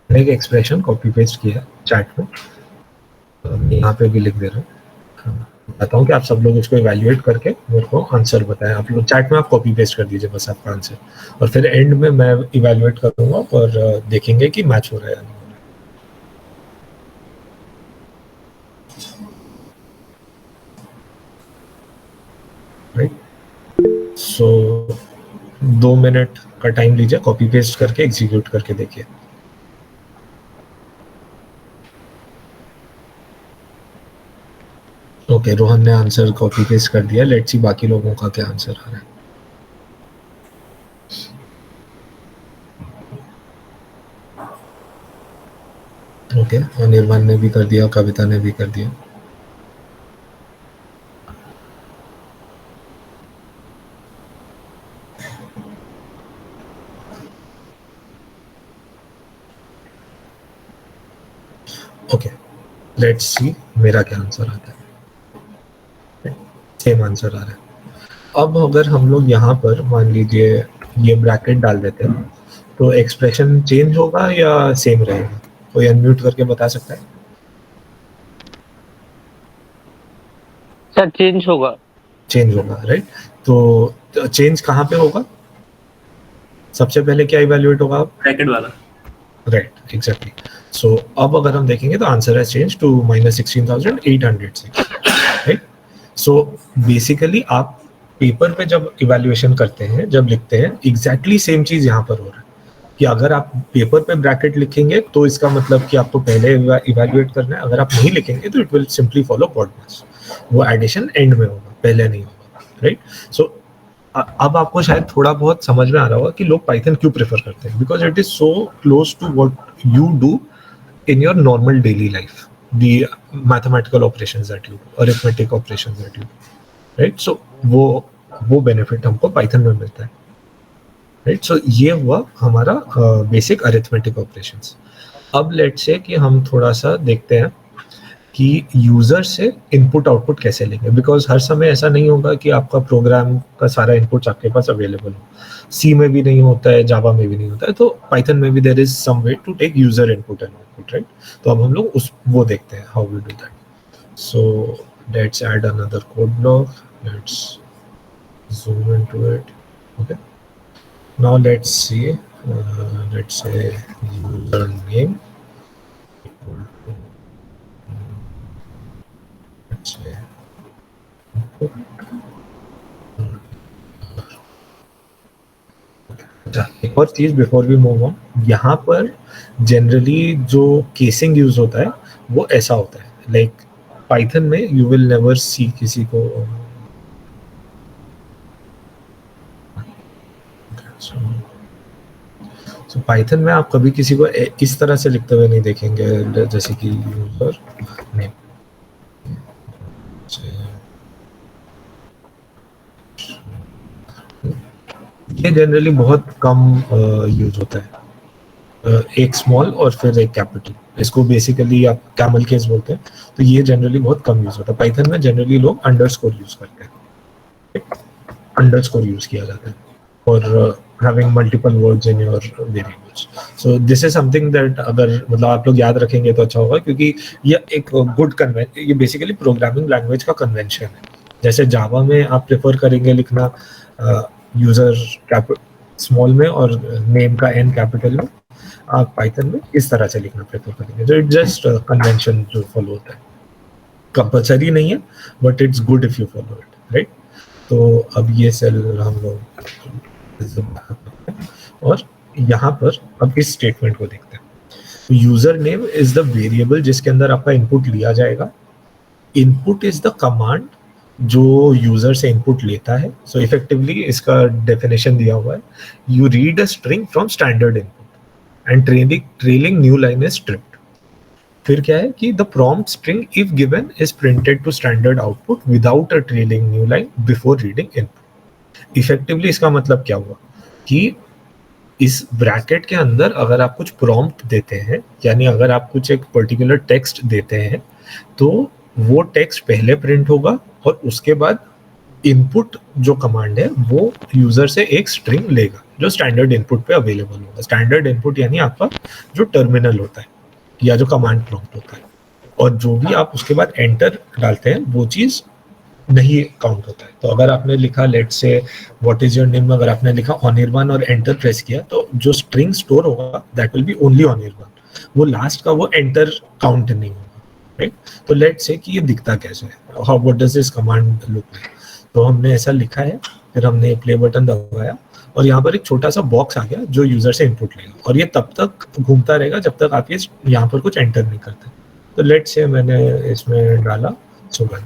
एक एक्सप्रेशन कॉपी पेस्ट किया चैट में, यहाँ पे भी लिख दे रहा हूँ। बताता हूँ कि आप सब लोग इसको इवैल्यूएट करके मेरे को आंसर बताएं। आप लोग चैट में आप कॉपी पेस्ट कर दीजिए बस आपका आंसर, और फिर एंड में मैं इवैल्यूएट करूँगा और देखेंगे कि मैच हो रहा है या नहीं हो रहा है, राइट? सो 2 मिनट का टाइम लीजिए, कॉपी पेस्ट करके एग्जीक्यूट करके देखिए। ओके, रोहन ने आंसर कॉपी पेस्ट कर दिया। लेट्स सी बाकी लोगों का क्या आंसर आ रहा है। ओके, अनिर्बान ने भी कर दिया, कविता ने भी कर दिया। ओके, लेट्स सी मेरा क्या आंसर आता है। सेम आंसर आ रहा है। अब अगर हम लोग यहाँ पर मान लीजिए ये ब्रैकेट डाल देते हैं तो एक्सप्रेशन चेंज होगा या सेम रहेगा? कोई अनम्यूट करके बता सकता है? सर चेंज होगा। चेंज होगा, राइट? तो चेंज कहाँ पे होगा? सबसे पहले क्या इवेल्युएट होगा? ब्रैकेट वाला, राइट, एग्जैक्टली। सो अब अगर हम देखेंगे तो answer has change to -16,806, right? So basically आप पेपर पे जब इवैल्यूएशन करते हैं, जब लिखते हैं, एग्जैक्टली सेम चीज यहाँ पर हो रहा है कि अगर आप पेपर पे ब्रैकेट लिखेंगे तो इसका मतलब कि आपको पहले इवैल्यूएट करना है, अगर आप नहीं लिखेंगे तो इट विल सिंपली फॉलो पॉडमास, वो एडिशन एंड में होगा, पहले नहीं होगा, राइट? सो अब आपको शायद थोड़ा बहुत समझ में आ रहा होगा कि लोग पाइथन क्यों प्रेफर करते हैं, because it is so close to what you do in your normal daily life, the mathematical operations that you do, arithmetic operations that you do, right? So वो benefit हमको Python में मिलता है, right? So ये हुआ हमारा basic arithmetic operations. अब let's say कि हम थोड़ा सा देखते हैं कि यूजर से इनपुट आउटपुट कैसे लेंगे, बिकॉज हर समय ऐसा नहीं होगा कि आपका प्रोग्राम का सारा इनपुट्स आपके पास अवेलेबल हो, सी में भी नहीं होता है, जावा में भी नहीं होता है, तो पाइथन में भी there is some way to take user input and output, right? तो अब हम लोग वो देखते हैं how we do that. So let's add another code block, let's zoom into it. Okay, now let's see, let's say username equal to, let's say एक और चीज बिफोर वी मूव ऑन, यहाँ पर जनरली जो केसिंग यूज होता है वो ऐसा होता है, लाइक पाइथन में यू विल नेवर सी किसी को, so पाइथन में आप कभी किसी को इस तरह से लिखते हुए नहीं देखेंगे, जैसे कि यूजर नेम, ये जनरली बहुत कम यूज होता है, एक स्मॉल और फिर एक कैपिटल, इसको बेसिकली आप कैमल केस बोलते हैं, तो ये जनरली बहुत कम यूज होता है. पाइथन में जनरली लोग अंडरस्कोर यूज करते हैं, अंडरस्कोर यूज किया जाता है और having multiple words in your variables. So this is something that अगर मतलब आप लोग याद रखेंगे तो अच्छा होगा, क्योंकि ये एक गुड कन्वेंशन, ये बेसिकली प्रोग्रामिंग लैंग्वेज का कन्वेंशन है. जैसे जावा में आप प्रेफर करेंगे लिखना यूजर स्मॉल में और नेम का एन कैपिटल में, आप पाइथन में इस तरह से लिखना प्रेफर करेंगे. तो इट जस्ट कन्वेंशन जो फॉलो होता है, कंपल्सरी नहीं है, but it's good if you follow it, right? तो अब ये सेल हम लोग और यहाँ पर अब इस स्टेटमेंट को देखते हैं. User name is the variable जिसके अंदर आपका इनपुट लिया जाएगा. इनपुट इज द कमांड जो यूजर से इनपुट लेता है. सो इफेक्टिवली इसका डेफिनेशन दिया हुआ है, you read a string from standard input and trailing new line is stripped. फिर क्या है कि the prompt string if given is printed to standard output without a trailing new line before reading input. Effectively इसका मतलब क्या हुआ कि इस ब्रैकेट के अंदर अगर आप कुछ प्रॉम्प्ट देते हैं, यानी अगर आप कुछ एक पर्टिकुलर टेक्स्ट देते हैं, तो वो टेक्स्ट पहले प्रिंट होगा और उसके बाद इनपुट जो कमांड है वो यूजर से एक स्ट्रिंग लेगा जो स्टैंडर्ड इनपुट पे अवेलेबल होगा. स्टैंडर्ड इनपुट यानी आपका जो टर्मिनल होता है या जो कमांड प्रॉम्प्ट होता है, और जो भी आप उसके बाद एंटर डालते हैं वो चीज नहीं काउंट होता है. तो अगर आपने लिखा let's say what is your name, अगर आपने लिखा अनिर्बान और एंटर प्रेस किया, तो जो स्ट्रिंग स्टोर होगा that will B only Anirban, वो लास्ट का वो एंटर काउंट नहीं होगा, राइट? तो लेट्स से कि ये दिखता कैसे है, how what does this command look like. तो हमने ऐसा लिखा है, फिर हमने प्ले बटन दबाया और यहाँ पर एक छोटा सा बॉक्स आ गया जो यूजर से इनपुट लेगा, और ये तब तक घूमता रहेगा जब तक आप ये यहाँ पर कुछ एंटर नहीं करते. तो लेट्स से मैंने इसमें डाला सुगंध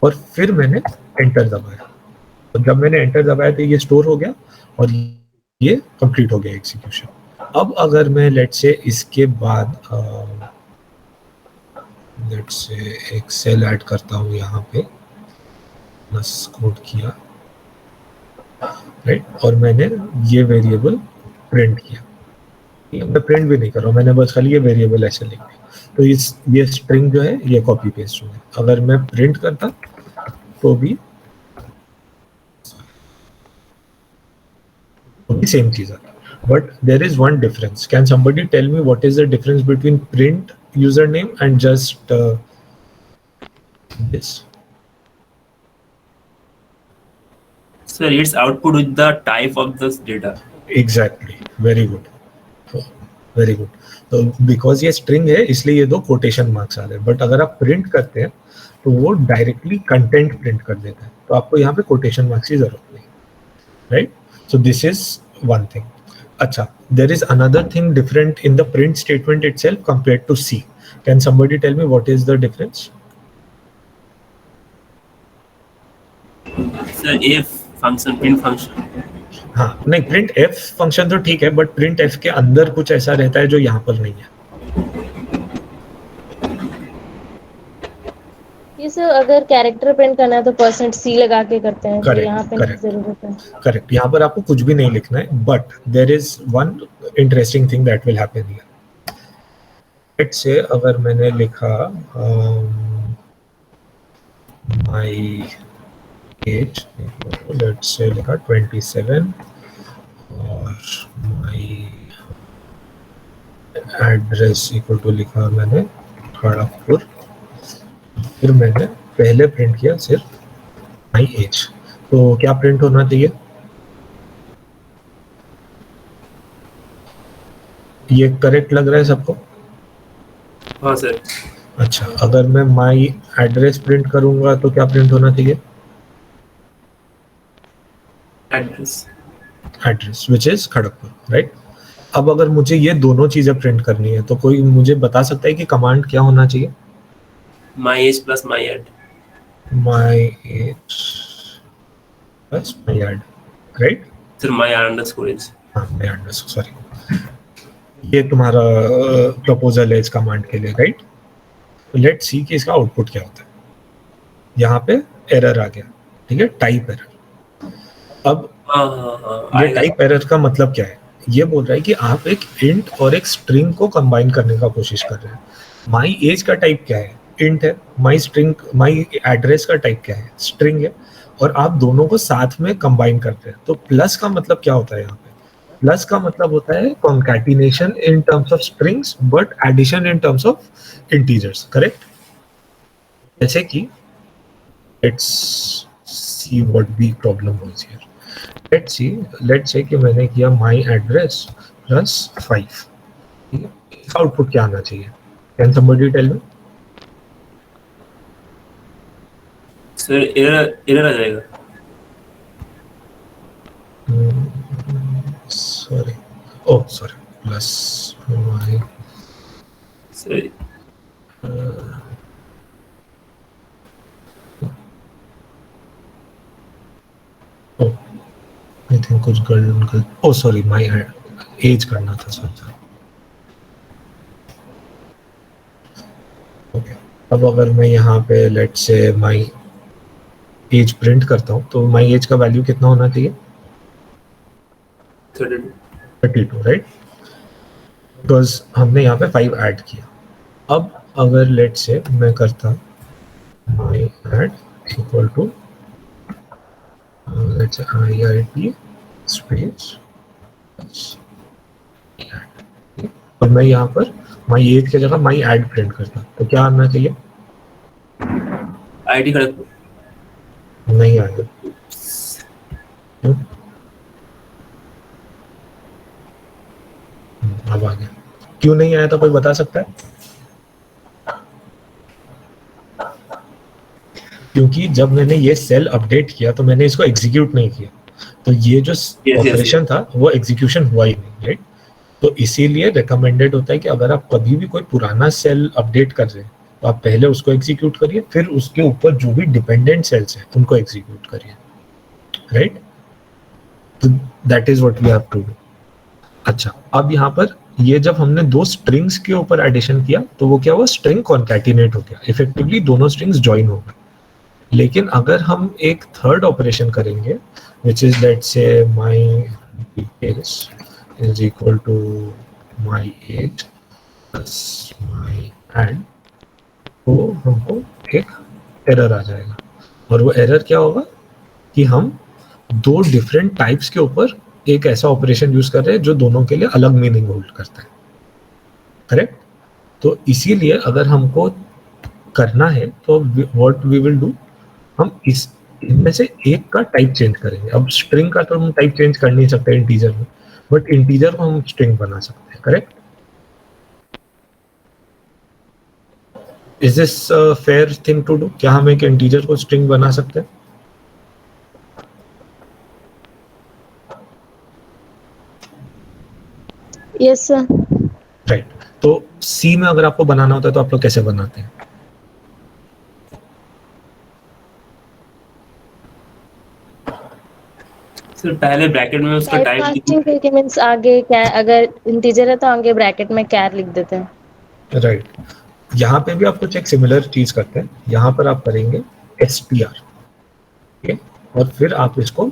और फिर मैंने एंटर दबाया, तो जब मैंने एंटर दबाया तो ये स्टोर हो गया और ये कंप्लीट हो गया एग्जीक्यूशन. अब अगर मैं लेट्स से इसके बाद लेट्स से एक सेल ऐड करता हूँ यहाँ पे, प्लस कोड किया, राइट, और मैंने ये वेरिएबल प्रिंट किया. मैं प्रिंट भी नहीं कर रहा हूँ, मैंने बस खाली ये वेरिएबल ऐसे लिख दिया, तो ये स्ट्रिंग जो है ये कॉपी पेस्ट हो गया. अगर मैं प्रिंट करता तो भी सेम चीज आता, but there is one difference. Can somebody tell me what is the difference between print user name and just this? So it's output with the type of this data. Exactly, very good, very good. तो because ये string है इसलिए ये दो quotation marks आ रहे हैं, but अगर आप प्रिंट करते हैं तो वो डायरेक्टली कंटेंट प्रिंट कर देता है, तो आपको यहाँ पे कोटेशन मार्क्स की जरूरत नहीं, right? So this is one thing. अच्छा, there is another thing different in the print statement itself compared to C. Can somebody tell me what is the difference? So if function, print function. हाँ, नहीं, print F function तो ठीक है, but print F के अंदर कुछ ऐसा रहता है जो यहाँ पर नहीं है। ये सर अगर कैरेक्टर प्रिंट करना है तो %c लगा के करते हैं, तो Correct, यहाँ पे नहीं correct. जरूरत है। करेक्ट, यहाँ पर आपको कुछ भी नहीं लिखना है, but there is one interesting thing that will happen here. Let's say अगर मैंने लिखा माय एज, लेट्स से लिखा 27 और माय एड्रेस इक्वल टू लिखा मैंने खड़गपुर, फिर मैंने पहले प्रिंट किया सिर्फ माय एज, तो क्या प्रिंट होना चाहिए? ये करेक्ट लग रहा है सबको? हाँ सर। अच्छा, अगर मैं माय एड्रेस प्रिंट करूंगा तो क्या प्रिंट होना चाहिए? Address. Address which is Kharagpur, right? अब अगर मुझे ये दोनों चीजें प्रिंट करनी है तो कोई मुझे बता सकता है कि कमांड क्या होना चाहिए? My age plus my ad. My age plus my add, right? Sir, my underscore age. हाँ, माय एड्रेस, सॉरी, ये तुम्हारा प्रपोजल है इस कमांड के लिए, राइट? तो लेट्स सी कि इसका आउटपुट क्या होता है। यहाँ पे एरर आ गया, ठीक है, टाइप एरर। अब हाँ। ये टाइप एरर का मतलब क्या है? ये बोल रहा है कि आप एक इंट और एक स्ट्रिंग को कंबाइन करने का कोशिश कर रहे हैं। माई एज का टाइप क्या है? इंट है। माई एड्रेस का टाइप क्या है? स्ट्रिंग है। और आप दोनों को साथ में कंबाइन करते हैं। तो प्लस का मतलब क्या होता है यहाँ पे? प्लस का मतलब होता है concatenation in terms of strings but addition in terms of integers, correct? जैसे कि let's see what the problem was here. Let's say कि मैंने किया माई एड्रेस प्लस 5, ठीक है? इसका आउटपुट क्या आना चाहिए? Can somebody tell me? Sir error आ जाएगा। Sorry, plus my sir I think कुछ गलत, सॉरी, माई एज करना था, सॉरी। ओके, अब अगर मैं यहाँ पे let's say my age print करता हूँ तो माई एज का वैल्यू कितना होना चाहिए? 32, राइट? बिकॉज हमने यहाँ पे 5 ऐड किया। अब अगर लेट्स से मैं करता my add equal to let's say IIT space और मैं यहाँ पर माई एज की जगह माई ऐड प्रिंट करता तो क्या आना चाहिए? आईडी खड़गपुर। नहीं आएगा। क्यों? अब आ गया। क्यों नहीं आया था, कोई बता सकता है? क्योंकि जब मैंने ये सेल अपडेट किया तो मैंने इसको एग्जीक्यूट नहीं किया, तो ये जो ऑपरेशन था वो एग्जीक्यूशन हुआ ही नहीं, राइट? तो इसीलिए रिकमेंडेड होता है कि अगर आप कभी भी कोई पुराना सेल अपडेट कर रहे हैं तो आप पहले उसको एग्जीक्यूट करिए, फिर उसके ऊपर जो भी डिपेंडेंट सेल्स हैं उनको एग्जीक्यूट करिए, राइट? तो that is what we have to do. अच्छा, अब यहाँ पर ये जब हमने 2 स्ट्रिंग्स के ऊपर एडिशन किया तो वो क्या हुआ? स्ट्रिंग कॉन्कैटिनेट हो गया, इफेक्टिवली दोनों स्ट्रिंग्स ज्वाइन हो गए। लेकिन अगर हम एक थर्ड ऑपरेशन करेंगे which is let's say my details is equal to my age plus my add, तो हमको एक एरर आ जाएगा। और वो एरर क्या होगा कि हम 2 डिफरेंट टाइप्स के ऊपर एक ऐसा ऑपरेशन यूज कर रहे हैं जो दोनों के लिए अलग मीनिंग होल्ड करता है, करेक्ट? तो इसीलिए अगर हमको करना है तो व्हाट वी विल डू, हम इनमें से एक का टाइप चेंज करेंगे। अब स्ट्रिंग का तो हम टाइप चेंज कर नहीं सकते इंटीजर में, बट इंटीजर को हम स्ट्रिंग बना सकते हैं, correct? Is this fair thing to do? क्या हम एक इंटीजर को स्ट्रिंग बना सकते हैं? Yes sir. राइट। तो सी में अगर आपको बनाना होता है तो आप लोग कैसे बनाते हैं? सर पहले ब्रैकेट में उसका टाइप टाइप कास्टिंग करके मीन्स आगे क्या, अगर इंटीजर है तो आगे ब्रैकेट में कैर लिख देते हैं। राइट। यहाँ पे भी आप कुछ एक सिमिलर चीज करते हैं। यहाँ पर आप करेंगे str, ठीक है, और फिर आप इसको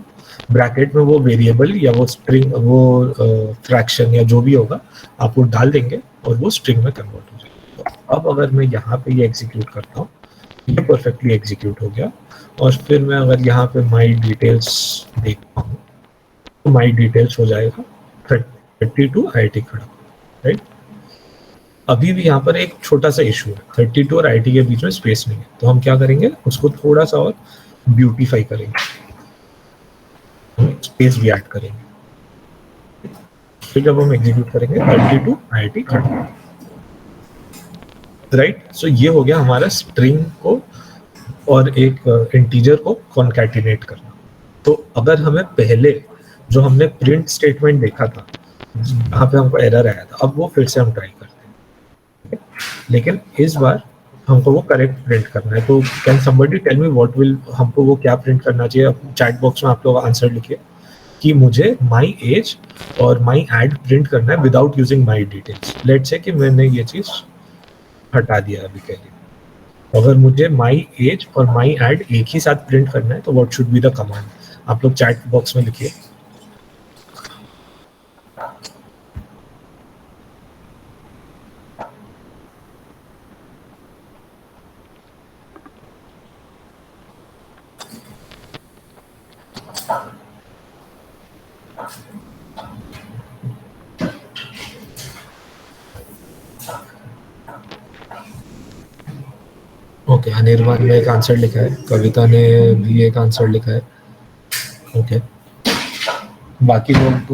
ब्रैकेट में वो वेरिएबल या वो स्ट्रिंग, वो फ्रैक्शन या जो भी होगा आप वो डाल देंगे और वो स्ट्रिंग में कन्वर्ट हो जाएगा। तो अब अगर मैं यहाँ पे ये एग्जीक्यूट करता हूँ, ये परफेक्टली एग्जीक्यूट हो गया। और फिर मैं अगर यहाँ पे माई डिटेल्स देखता हूँ तो माई डिटेल्स हो जाएगा 32 IIT खड़गपुर, राइट। अभी भी यहाँ पर एक छोटा सा इशू है, 32 और IIT के बीच में स्पेस नहीं है, तो हम क्या करेंगे, उसको थोड़ा सा और ब्यूटीफाई करेंगे, स्पेस भी ऐड करेंगे। फिर जब हम एग्जीक्यूट करेंगे 32 IIT खड़गपुर, राइट। सो ये हो गया हमारा स्ट्रिंग को और एक इंटीजर को कॉन्कैटिनेट करना। तो अगर हमें पहले जो हमने प्रिंट स्टेटमेंट देखा था जहाँ पे हमको एरर आया था, अब वो फिर से हम ट्राई करते हैं, लेकिन इस बार हमको वो करेक्ट प्रिंट करना है। तो can somebody tell me what will, हमको वो क्या प्रिंट करना चाहिए? चैट बॉक्स में आप लोग आंसर लिखिए कि मुझे माई एज और माई एड प्रिंट करना है without using my details. Let's say कि मैंने ये चीज हटा दिया अभी के लिए। अगर मुझे माई एज और माई एड एक ही साथ प्रिंट करना है तो what should be the command? आप लोग चैट बॉक्स में लिखिए। ओके, अनिर्बान ने एक आंसर लिखा है, कविता ने भी एक आंसर लिखा है। ओके, बाकी लोग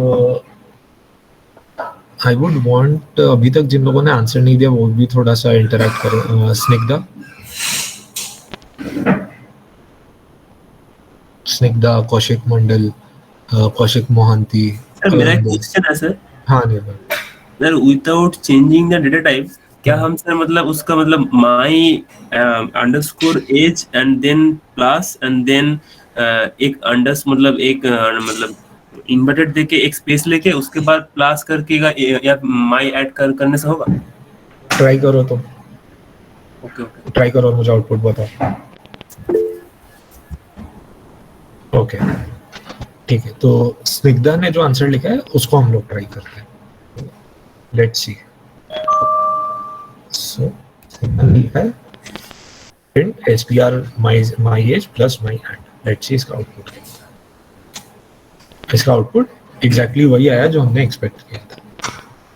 आई वुड वांट, अभी तक जिन लोगों ने आंसर नहीं दिया वो भी थोड़ा सा इंटरेक्ट करें। स्निग्धा, स्निग्धा, कौशिक मंडल, कौशिक मोहंती। सर मेरा एक क्वेश्चन है सर। हाँ Nirmal. Sir without changing the data type, क्या हम सर मतलब उसका मतलब my underscore age and then plus and then एक अंडर्स मतलब एक मतलब इन्वर्टेड देके एक स्पेस लेके उसके बाद प्लस करके या माई ऐड करने से होगा? ट्राई करो तो, ओके ओके ट्राई करो और मुझे आउटपुट बताओ। ओके ठीक है, तो स्निग्धा ने जो आंसर लिखा है उसको हम लोग ट्राई करते हैं। Let's see. सो स्निग्धा ने लिखा है print str my age plus my add. Let's see इसका आउटपुट। इसका आउटपुट एग्जैक्टली वही आया जो हमने एक्सपेक्ट किया था,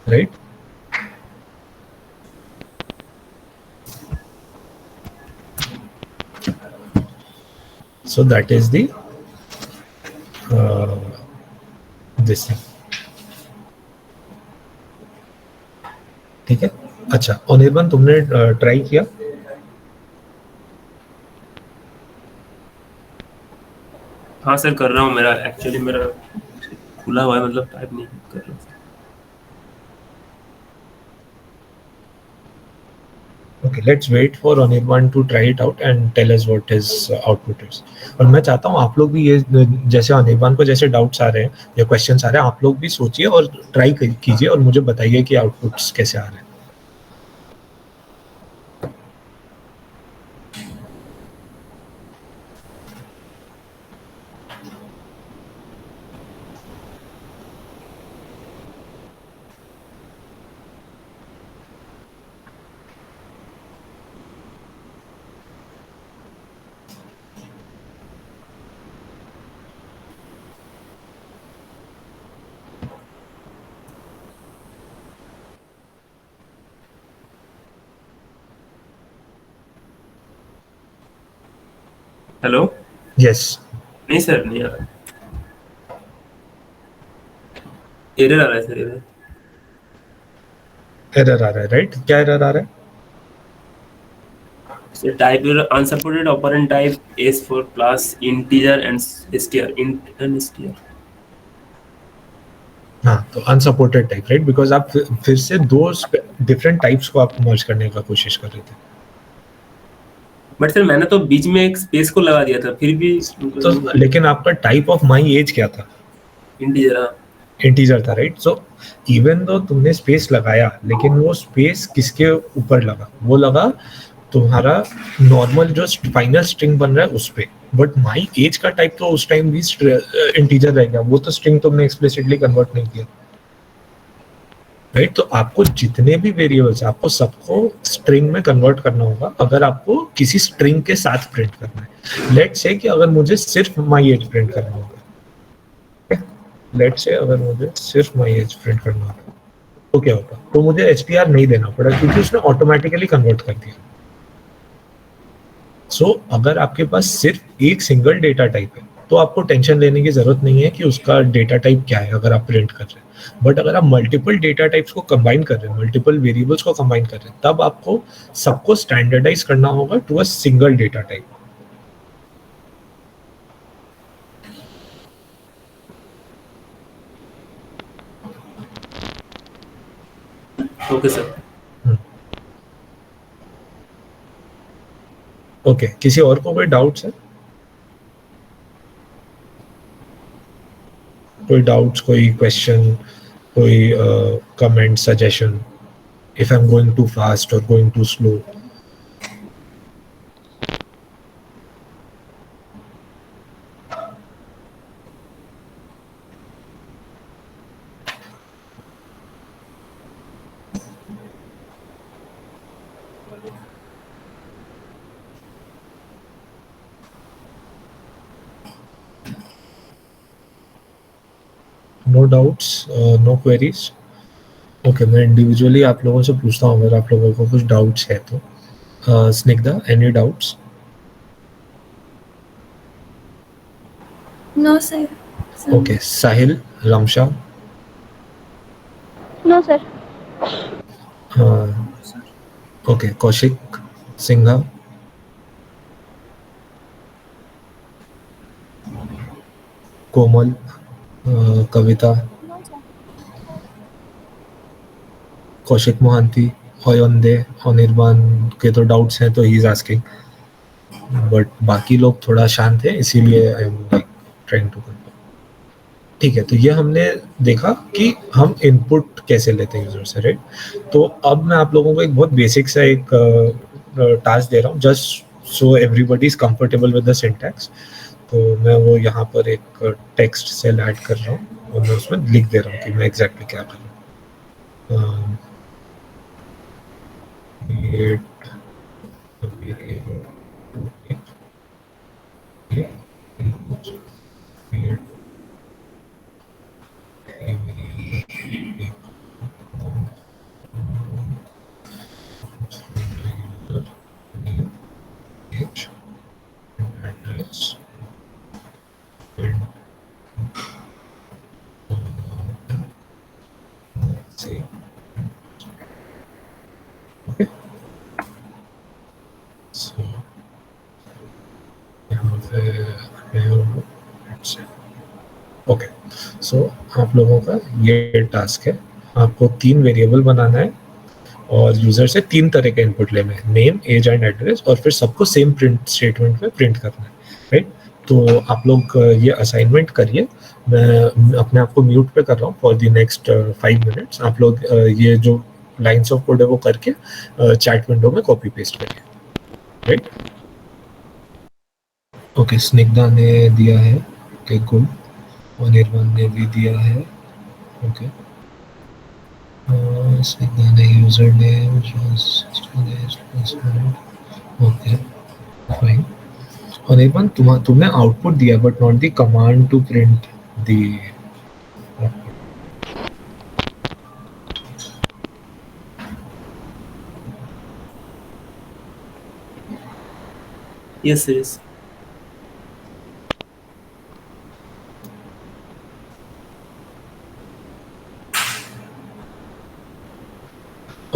right. So that is the this thing, ठीक है। अच्छा अनिर्बन, तुमने ट्राई किया? हाँ सर कर रहा हूँ, मेरा एक्चुअली मेरा खुला हुआ है, मतलब टाइप नहीं कर रहा हूँ। Okay, let's wait for Anirban to try it out and tell us what his output is. और मैं चाहता हूँ आप लोग भी ये, जैसे अनिर्बान को जैसे डाउट्स आ रहे हैं या क्वेश्चंस आ रहे हैं, आप लोग भी सोचिए और ट्राई कीजिए और मुझे बताइए कि आउटपुट्स कैसे आ रहे हैं। हेलो। यस नहीं सर, नहीं आ रहा, एरर आ रहा है सर, एरर। एरर आ रहा है, राइट? क्या एरर आ रहा है? So type your unsupported operand type is for plus integer and str, int and str. हाँ, तो अनसपोर्टेड टाइप, राइट? बिकॉज आप फिर से दो डिफरेंट टाइप्स को आप मर्ज करने का कोशिश कर रहे थे। बट सर मैंने तो बीच में एक स्पेस को लगा दिया था, फिर भी तो लेकिन आपका टाइप ऑफ माई एज क्या था? इंटीजर। इंटीजर था, राइट? सो इवन दो तुमने स्पेस लगाया, लेकिन वो स्पेस किसके ऊपर लगा? वो लगा तुम्हारा नॉर्मल जो फाइनल स्ट्रिंग बन रहा है उस पे। बट माई एज का टाइप तो उस टाइम भी इंटीजर रह गया, वो तो स्ट्रिंग तुमने एक्सप्लिसिटली कन्वर्ट नहीं किया, राइट? तो आपको जितने भी वेरिएबल्स, आपको सबको स्ट्रिंग में कन्वर्ट करना होगा अगर आपको किसी स्ट्रिंग के साथ प्रिंट करना है। लेट्स से कि अगर मुझे सिर्फ माई एज प्रिंट करना होगा, लेट्स से अगर मुझे सिर्फ माई एज प्रिंट करना होगा तो क्या होगा? तो मुझे एचटीआर नहीं देना पड़ा क्योंकि उसने ऑटोमेटिकली कन्वर्ट कर दिया। सो अगर आपके पास सिर्फ एक सिंगल डेटा टाइप है तो आपको टेंशन लेने की जरूरत नहीं है कि उसका डेटा टाइप क्या है अगर आप प्रिंट कर रहे हैं। बट अगर आप मल्टीपल डेटा टाइप्स को कंबाइन कर रहे हैं, मल्टीपल वेरिएबल्स को कंबाइन कर रहे हैं, तब आपको सबको स्टैंडर्डाइज करना होगा to a single data type. Okay sir. Okay, किसी और को कोई डाउट्स है? कोई डाउट्स, कोई क्वेश्चन, कोई comment, suggestion? If I am going to fast और going to slow? No doubts, no queries? Okay, मैं इंडिविजुअली आप लोगों से पूछता हूँ अगर आप लोगों को कुछ डाउट्स है तो। Snigdha, any doubts? No sir. Okay, Sahil, Ramsha? No sir. Okay, Kaushik, Singha? Komal, Kavita? Kaushik Mohanty, होयंदे, अनिर्बान के तो डाउट्स हैं तो ही इज आस्किंग, बट बाकी लोग थोड़ा शांत है इसीलिए I am like trying to confirm. ठीक है, तो ये हमने देखा कि हम इनपुट कैसे लेते हैं यूजर से, राइट? तो अब मैं आप लोगों को एक बहुत बेसिक सा एक टास्क दे रहा हूँ just so everybody is comfortable with the syntax. तो मैं वो यहाँ पर एक टेक्स्ट सेल ऐड कर रहा हूँ और मैं उसमें लिख दे रहा हूँ कि मैं एग्जैक्टली क्या कर रहा हूँ। ओके, सो आप लोगों का ये टास्क है, आपको 3 वेरिएबल बनाना है और यूजर से 3 तरह के इनपुट लेने हैं, नेम, एज एंड एड्रेस, और फिर सबको सेम प्रिंट स्टेटमेंट में प्रिंट करना है, राइट? तो आप लोग ये असाइनमेंट करिए। मैं अपने आप को म्यूट पे कर रहा हूँ फॉर द नेक्स्ट 5 मिनट्स। आप लोग ये जो लाइंस ऑफ कोड है वो करके चैट विंडो में कॉपी पेस्ट करिए, राइट? ओके, स्निग्धा ने दिया है, ओके गुड। अनिर्बान ने भी दिया है, ओके। स्निग्धा ने user name, okay fine. Anirban तुमने आउटपुट दिया but not the command to print the Yes, yes.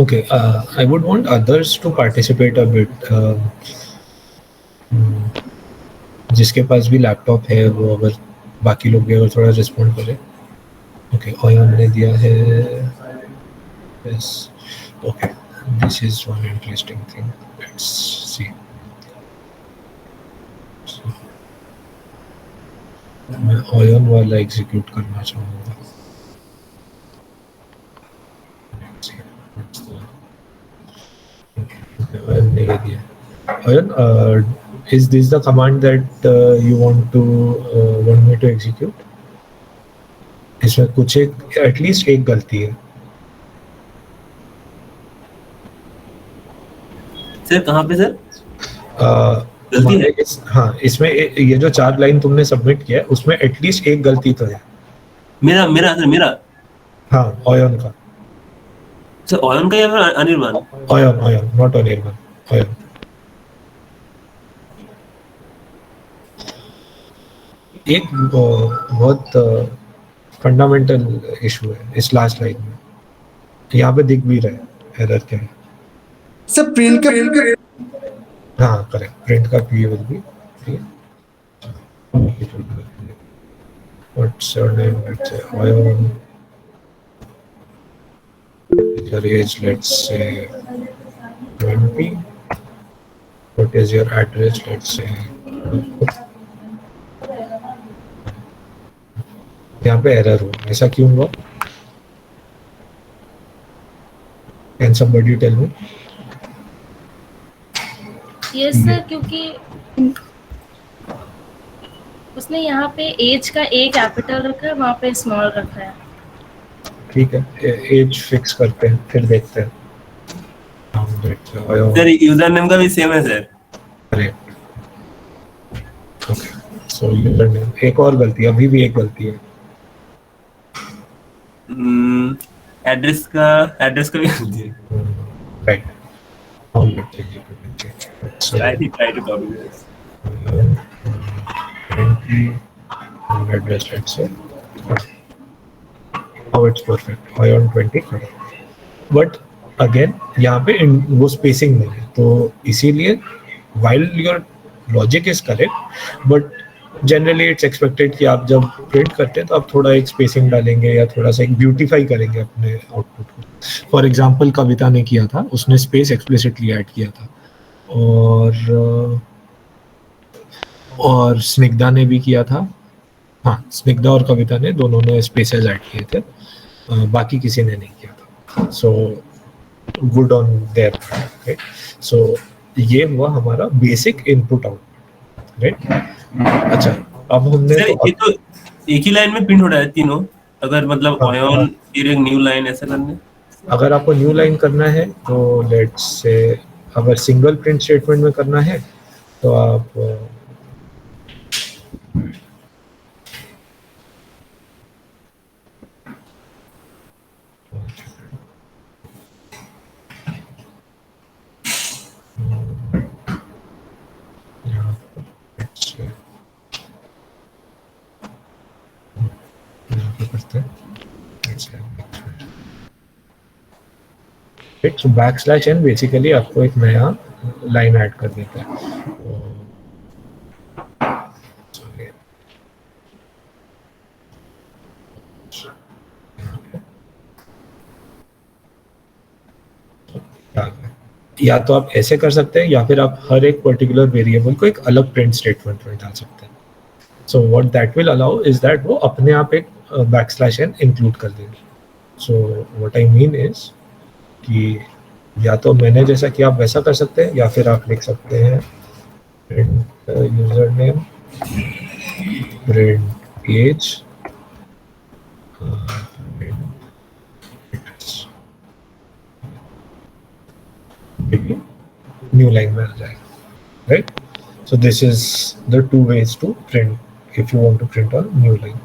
Okay, I would want others to participate a bit. जिसके पास भी लैपटॉप है वो अगर बाकी लोग भी अगर थोड़ा रिस्पॉन्ड करें. ओके, ऑयन ने दिया है. Yes. Okay, this is one interesting thing. Let's see. मैं ऑयन वाला एग्जीक्यूट करना चाहूँगा. ऑयन ने ये दिया. Ion, is this the command that you want me to execute? इसमें कुछ एक एटलीस्ट एक गलती है. सर कहाँ पे सर? गलती है. हाँ, इसमें ये जो 4 लाइन तुमने सबमिट किया है उसमें एटलीस्ट एक गलती तो है. मेरा हाँ, ऑयन का. सर ऑयन का या फिर Anirban? Ion not Anirban. Ion. एक बहुत फंडामेंटल इशू है इस लास्ट लाइन में. यहाँ पे दिख भी रहा है एरर क्या है. सर प्रिंट का हाँ, करेक्ट. प्रिंट का P will be. What's your name? Let's say Ayan. Your age let's say 20. What is your address? Let's say. यहाँ पे एरर हुआ. ऐसा क्यों हुआ? Can somebody tell me? Yes sir, क्योंकि उसने यहाँ पे एज का ए कैपिटल रखा है, वहाँ पे स्मॉल रखा है. ठीक है, एज फिक्स करते हैं फिर देखते हैं. सर यूजर नेम का भी सेम है सर. करेक्ट. ओके, सो यूजर नेम. एक और गलती, अभी भी एक गलती है. एड्रेस का भी right. try to copy this. Address, let's say. Now it's perfect. Ion 20. But again, यहाँ पे वो spacing नहीं है, तो इसीलिए while your logic is correct, but generally it's expected कि आप जब प्रिंट करते हैं तो आप थोड़ा एक स्पेसिंग डालेंगे या थोड़ा सा एक ब्यूटीफाई करेंगे अपने आउटपुट को. फॉर एग्जांपल कविता ने किया था, उसने स्पेस एक्सप्लिसिटली ऐड किया था. और स्निग्धा ने भी किया था. हाँ, स्निग्धा और कविता ने दोनों ने स्पेसेस ऐड किए थे. बाकी किसी ने नहीं किया था. So good on their part. Right. So ये हुआ हमारा बेसिक इनपुट आउटपुट. राइट. अच्छा, अब हमने सर ये तो एक ही लाइन में प्रिंट हो रहा है तीनों. अगर मतलब ऑयन फिर एक न्यू लाइन ऐसा करने, अगर आपको न्यू लाइन करना है तो लेट्स से अगर सिंगल प्रिंट स्टेटमेंट में करना है तो आप तो बैकस्लैश एन बेसिकली आपको एक नया लाइन ऐड कर देता है. या तो आप ऐसे कर सकते हैं या फिर आप हर एक पर्टिकुलर वेरिएबल को एक अलग प्रिंट स्टेटमेंट में डाल सकते हैं. So what that will allow is that वो अपने आप एक बैकस्लैश एन इंक्लूड कर देंगे. So what I mean is कि या तो मैंने जैसा कि आप वैसा कर सकते हैं या फिर आप लिख सकते हैं print user name, print age, new line में आ जाएगा. Right. So this is the two ways to print if you want to print on new line.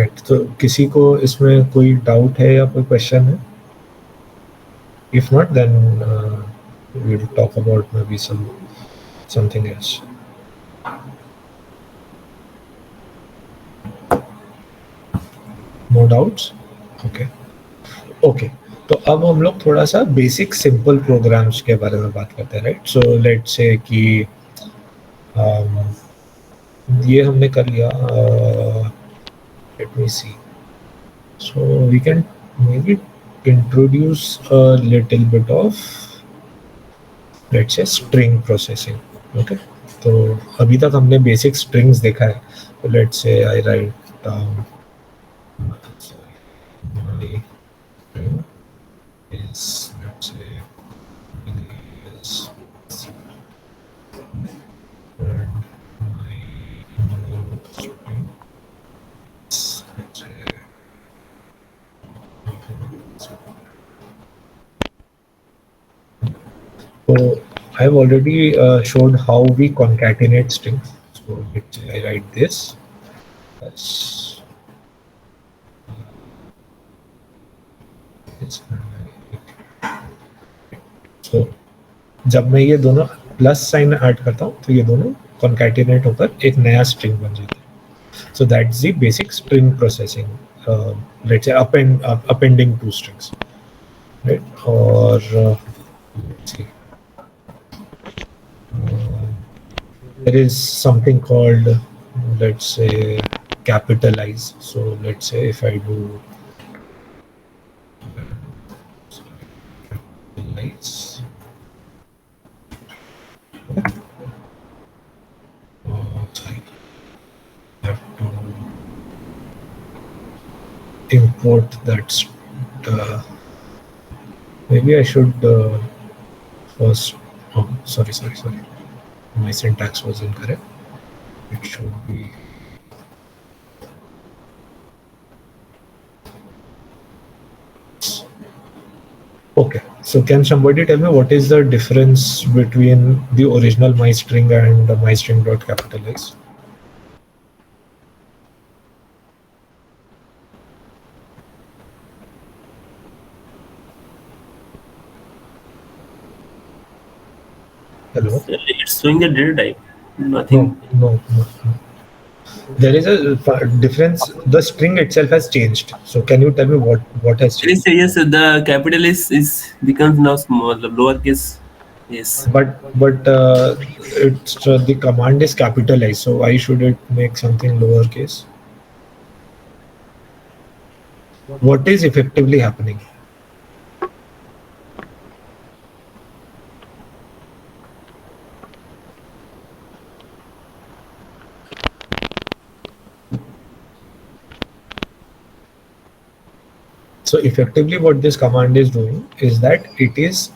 Right, तो किसी को इसमें कोई डाउट है या कोई क्वेश्चन है? If not then we will talk about maybe something else. No doubts? Okay okay, तो अब हम लोग थोड़ा सा बेसिक सिंपल प्रोग्राम्स के बारे में बात करते हैं, राइट. सो लेट्स से कि ये हमने कर लिया. Let me see. So we can maybe introduce a little bit of, let's say, string processing. Okay, तो अभी तक हमने basic strings देखा है. So let's say I write down my string is, let's say, is, and my string is, let's say, so I've already showed how we concatenate strings. So let's say I write this as so जब मैं ये दोनों plus sign add करता हूँ तो ये दोनों concatenate होकर एक नया string बन जाता है. So that's the basic string processing. Let's say appending two strings, right? Or let's see. There is something called, let's say, capitalize. So let's say if I do capitalize, sorry, I have to import that. Maybe I should first. Oh, sorry. My syntax was incorrect. It should be. Okay, so can somebody tell me what is the difference between the original MyString and the MyString.capitalize? Hello? It's showing the data type. Nothing. No. There is a difference. The string itself has changed. So can you tell me what has changed? Yes, the capital is becomes now small. The lowercase. Yes. But it's the command is capitalized. So why should it make something lowercase? What is effectively happening? So effectively what this command is doing is that it is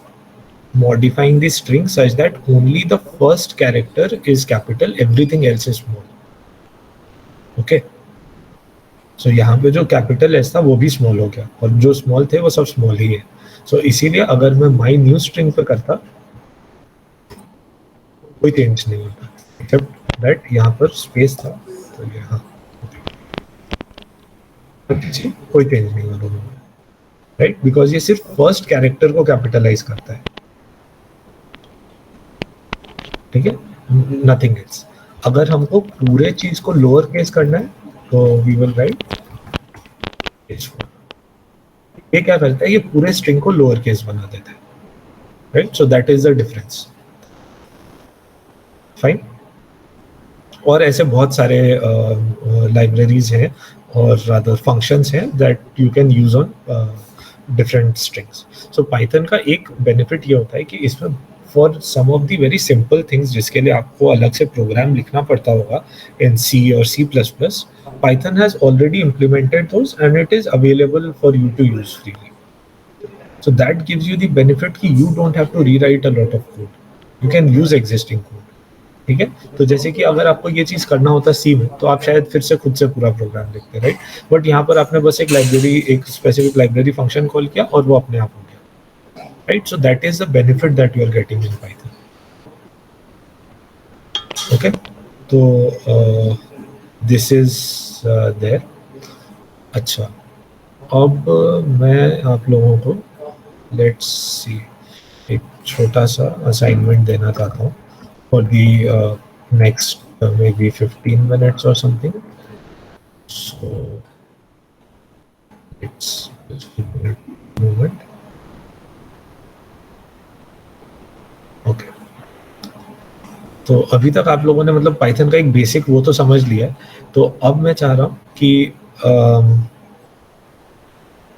modifying the string such that only the first character is capital, everything else is small. Okay. So यहाँ पे जो capital S था वो भी small हो गया और जो small थे वो सब small ही है. So इसीलिए अगर मैं my new string पे करता कोई change नहीं होता except that यहाँ पर space था तो यहाँ कोई change नहीं होगा. राइट, बिकॉज ये सिर्फ फर्स्ट कैरेक्टर को कैपिटलाइज करता है. ठीक है, नथिंग एल्स. अगर हमको पूरे चीज को लोअर केस करना है तो वी विल राइट H4. ये क्या करता है, ये पूरे स्ट्रिंग को लोअर केस बना देता है. Right, so that is the difference. Fine. और ऐसे बहुत सारे लाइब्रेरीज हैं और रादर फंक्शंस हैं that you can use on different strings. So Python का एक बेनिफिट ये होता है कि इसमें for some of the very simple things जिसके लिए आपको अलग से प्रोग्राम लिखना पड़ता होगा इन सी और C++, Python has already implemented those and it is available for you to use freely. So that gives you the benefit कि you don't have to rewrite a lot of code, you can use existing code. ठीक है, तो जैसे कि अगर आपको ये चीज करना होता सी में तो आप शायद फिर से खुद से पूरा प्रोग्राम लिखते, राइट. बट यहाँ पर आपने बस एक लाइब्रेरी, एक स्पेसिफिक लाइब्रेरी फंक्शन कॉल किया और वो अपने आप हो गया. Right, so that is the benefit that you are getting in Python. Okay, तो दिस इज देयर. अच्छा, अब मैं आप लोगों को लेट्स सी एक छोटा सा असाइनमेंट देना चाहता हूँ for the next maybe 15 minutes or something. So it's just a moment. Okay. तो अभी तक आप लोगों ने मतलब पाइथन का एक बेसिक वो तो समझ लिया है, तो अब मैं चाह रहा हूँ कि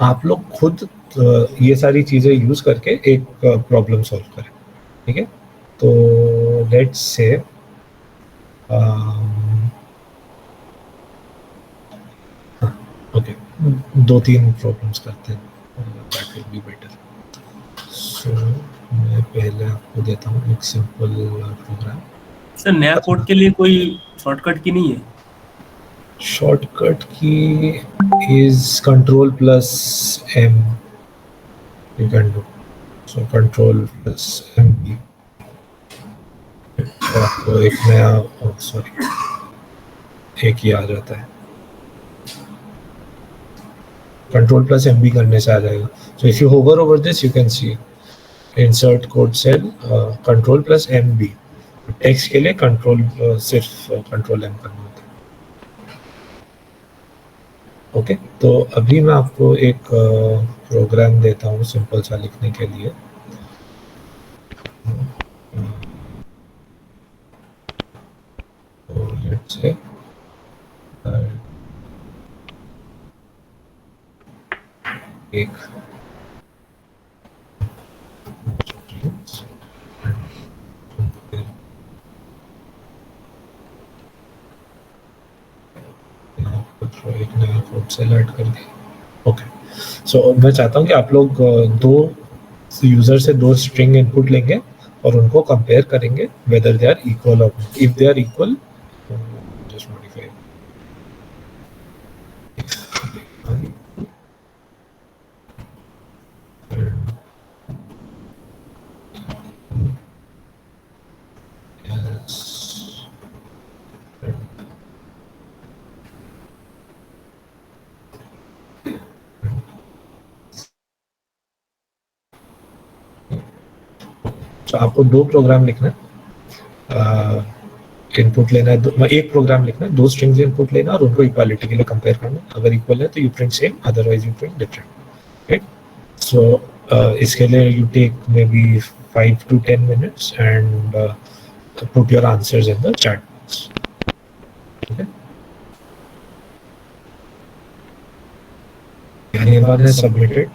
आप लोग खुद ये सारी चीज़ें यूज़ करके एक प्रॉब्लम सॉल्व करें, ठीक है? तो लेट्स से ओके, 2-3 प्रॉब्लम्स करते हैं, that will be better. So मैं पहले आपको देता हूँ एक सिंपल प्रोग्राम. सर नया कोड के लिए कोई शॉर्टकट की नहीं है? Shortcut key is control plus M you can do. So control plus M B. आपको एक नया सॉरी एक ही आ जाता है. कंट्रोल प्लस एम बी करने से आ जाएगा. So if you hover over this you can see insert code cell control plus M B. Text के लिए कंट्रोल सिर्फ कंट्रोल एम करना होता है. ओके, तो अभी मैं आपको एक प्रोग्राम देता हूँ सिंपल सा लिखने के लिए. तो लेट्स से एक एक नया कोड सेल ऐड कर दिया. ओके, सो मैं चाहता हूँ कि आप लोग दो यूजर से दो स्ट्रिंग इनपुट लेंगे और उनको कंपेयर करेंगे वेदर दे आर इक्वल और not. If they are equal just modify. तो आपको दो प्रोग्राम लिखना है, इनपुट लेना है, एक प्रोग्राम लिखना है, दो स्ट्रिंग्स इनपुट लेना और उनको इक्वालिटी के लिए कंपेयर करना. अगर इक्वल है तो you print same, otherwise you print different. Right? So इसके लिए you take maybe 5 to 10 minutes and put your answers in the chat box. Okay? Anyone has submitted?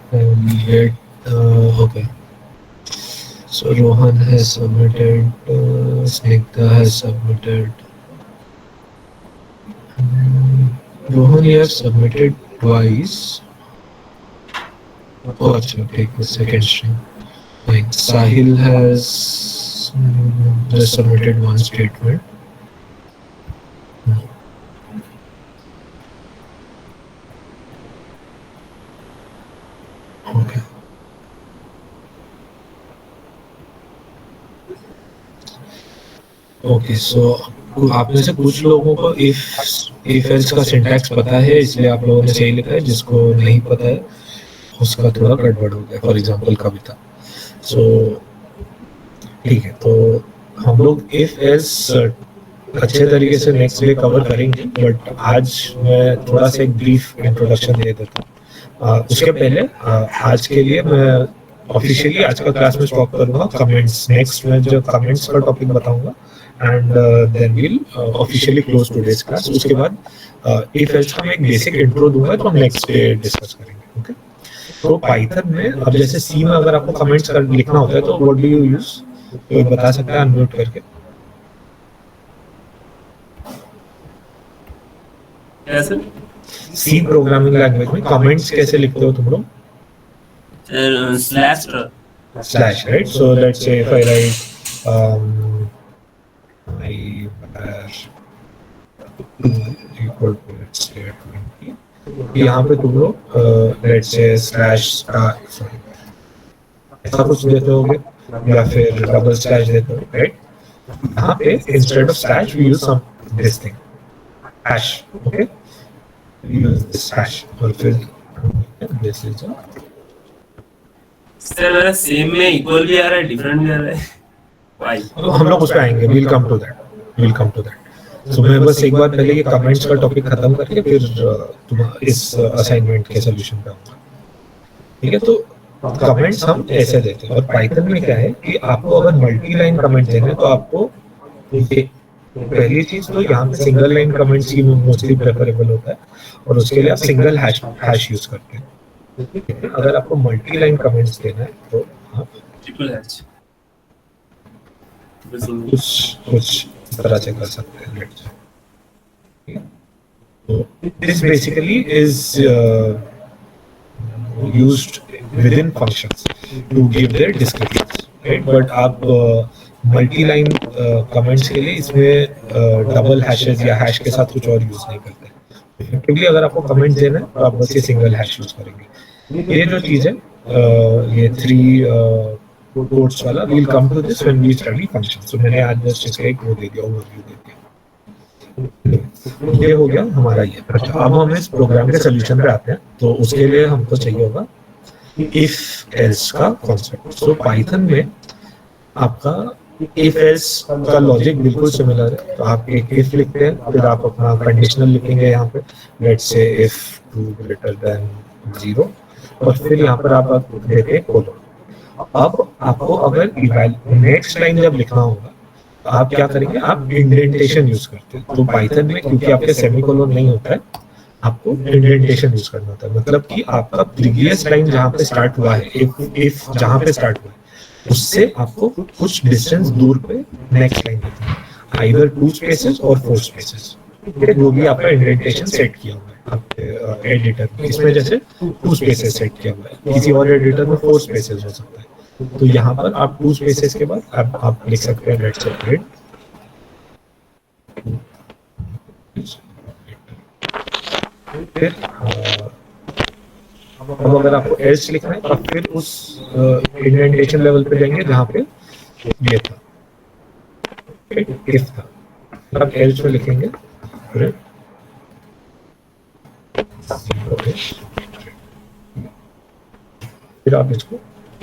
Okay. So Rohan has submitted, Snigdha has submitted. Rohan, you have submitted twice. Oh, actually, take the second string. Like Sahil has just submitted one statement. Okay. Okay, so आप में से कुछ लोगों को if else का syntax पता है, इसलिए आप लोगों ने सही लिखा है. जिसको नहीं पता है उसका थोड़ा गड़बड़ हो गया. फॉर एग्जांपल कविता. सो ठीक है, तो हम लोग इफ एल्स अच्छे तरीके से नेक्स्ट डे कवर करेंगे, बट आज मैं थोड़ा सा एक ब्रीफ इंट्रोडक्शन दे देता हूँ. उसके पहले आज के लिए मैं ऑफिशियली आज का क्लास में स्टॉप करूंगा कमेंट्स. नेक्स्ट मैं जो कमेंट्स का टॉपिक बताऊंगा and then we'll officially close today's class. उसके बाद if else का मैं एक बेसिक इंट्रो दूंगा तो हम नेक्स्ट डे डिस्कस करेंगे. ओके, तो पाइथन में अब जैसे सी में अगर आपको कमेंट्स लिखना होता है तो व्हाट डू यू यूज? कोई बता सकता है अनम्यूट करके? कैसे? सी प्रोग्रामिंग लैंग्वेज में कमेंट्स कैसे लिखते हो तुम लोग? Slash, right? So let's say if I right equal to let's say 20. यहाँ पे तुम लोग let's say slash ऐसा कुछ देते होगे या फिर डबल स्लैश देते हो, राइट? यहाँ पे instead of slash we use some this thing hash. Okay, this hash और फिर this is a सर मेरा सेम में इक्वल भी आ रहा है, डिफरेंट भी आ रहा है, वाई? तो हम लोग उस पे आएंगे, we'll come to that. So मैं बस एक बार पहले ये कमेंट्स का टॉपिक खत्म करके फिर तुम इस असाइनमेंट के सोल्यूशन पे आऊंगा, ठीक है? तो कमेंट्स हम ऐसे देते हैं और पाइथन में क्या है कि आपको अगर मल्टी लाइन कमेंट देना है तो आपको ये पहली चीज तो यहाँ पे सिंगल लाइन कमेंट्स ही मोस्टली प्रेफरेबल होता है और उसके लिए आप सिंगल हैश यूज करते हैं। लेकिन अगर आपको मल्टी लाइन कमेंट्स देना है तो आप ट्रिपल हैच कुछ तरह से कर सकते हैं। Let's so this basically is used within functions to give their descriptions, right? But आप मल्टी लाइन कमेंट्स के लिए इसमें डबल हैशेस या हैश के साथ कुछ और यूज नहीं करते। इफेक्टिवली अगर आपको कमेंट देना है तो आप बस ये सिंगल हैश यूज करेंगे। ये जो चीज है ये 3 कोट्स वाला, we'll come to this when we study functions. तो मैंने आज जस्ट इसका एक वो दे दिया, ओवरव्यू दे दिया। ये हो गया हमारा ये। अच्छा, अब हम इस प्रोग्राम के सोल्यूशन पे आते हैं। तो उसके लिए हमको चाहिए होगा इफ एल्स का कॉन्सेप्ट। सो पाइथन में आपका इफ एल्स का लॉजिक बिल्कुल सिमिलर है। तो आप एक इफ लिखते हैं, फिर आप अपना कंडीशनल लिखेंगे यहाँ पे, let's say if 2 greater than 0 और फिर यहाँ पर आप देते हैं कोलोन। अब आपको अगर नेक्स्ट लाइन जब लिखना होगा तो आप क्या करेंगे, आप इंडेंटेशन यूज करते हैं। तो पाइथन में क्योंकि आपके सेमीकोलन नहीं होता है, आपको इंडेंटेशन यूज करना होता है। मतलब कि आपका प्रीवियस लाइन जहाँ पे स्टार्ट हुआ है, इफ जहाँ पे स्टार्ट हुआ है उससे आपको कुछ डिस्टेंस दूर पे नेक्स्ट लाइन लिखना है, आइदर 2 स्पेसेस और 4 स्पेसेस। जो भी आपका इंडेंटेशन सेट किया हुआ है आपके एडिटर में, इसमें जैसे 2 स्पेसेस सेट किया हुआ है, किसी और एडिटर में 4 स्पेसेस हो सकता है। तो यहाँ पर आप 2 स्पेसेस के बाद आप लिख सकते हैं लेट्स से प्रिंट, फिर अब अगर आपको एल्स लिखना है तो फिर उस इंडेंटेशन लेवल पे जाएंगे जहाँ पे ये था, इफ था, अब एल्स में लिखेंगे प्रिंट फिर आप इसको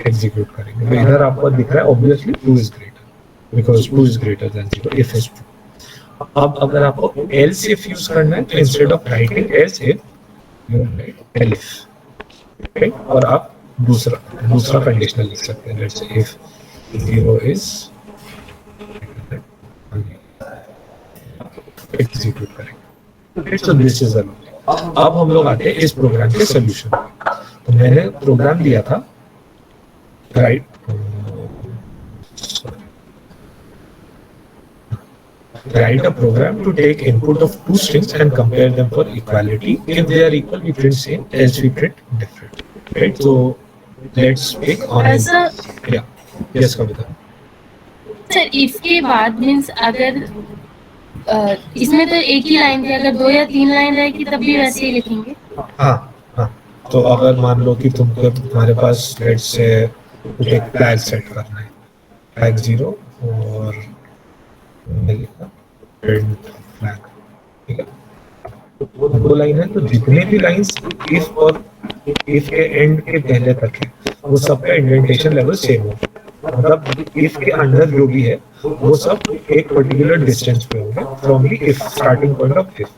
एग्जीक्यूट करेंगे। तो इधर आपको दिख रहा है obviously 2 is greater because 2 is greater than 0 if is true. अब अगर आपको एल्स इफ यूज करना है तो instead of writing else if you right elf, right? और आप दूसरा कंडीशनल लिख सकते हैं, let's say if 0 is execute करेंगे। सो दिस इज द लॉजिक। अब हम लोग आते हैं इस प्रोग्राम के सॉल्यूशन पे। तो मैंने प्रोग्राम दिया था, right? Write a program to take input of 2 strings and compare them for equality. If they are equal, we print same, else we print different. Right? So let's pick on. ऐसा Yeah. Yes, Kavita. Sir if के बाद means अगर इसमें तो एक ही line थी, अगर 2 या 3 लाइन रहेगी तब भी वैसे ही लिखेंगे? हाँ। तो अगर मान लो कि तुम्हारे पास लेट्स से एक फ्लैग सेट करना है, फ्लैग 0 और प्रिंट फ्लैग, ठीक है? तो 2 लाइन है, तो जितने भी लाइंस इफ और इफ के एंड के पहले तक है वो सबका इंडेंटेशन लेवल सेम हो। मतलब इफ के अंदर जो भी है वो सब एक पर्टिकुलर डिस्टेंस पे होंगे from the if starting point of if.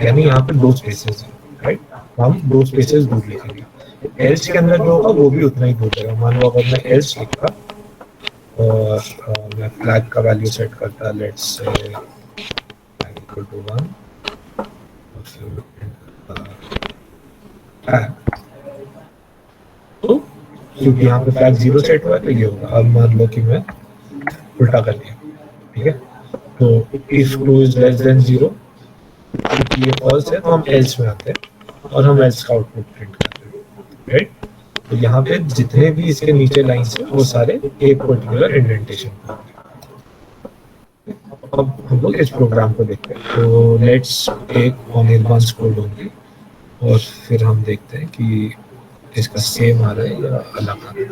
यानी यहाँ पे 2 स्पेसेस है, राइट? हम 2 स्पेसेस दूर लिखेंगे। एल्स के अंदर जो होगा वो भी उतना ही दूर रहेगा। मान लो अगर मैं एल्स लिखता और मैं फ्लैग का वैल्यू सेट करता, let's say flag equal to 1 और फिर फ्लैग, तो क्योंकि यहाँ पे फ्लैग 0 सेट हुआ है तो ये होगा। अब मान लो कि मैं उल्टा कर दिया, ठीक है? तो इफ 2 इज लेस देन 0, क्योंकि ये फॉल्स है तो हम एल्स में आते हैं और हम एल्स का आउटपुट प्रिंट करते हैं, राइट? तो यहाँ पे जितने भी इसके नीचे लाइंस हैं वो सारे एक पर्टिकुलर इंडेंटेशन पे होंगे। अब हम लोग इस प्रोग्राम को देखते हैं। तो लेट्स एक अनिर्बाण कोड होंगे और फिर हम देखते हैं कि इसका सेम आ रहा है या अलग आ रहा है।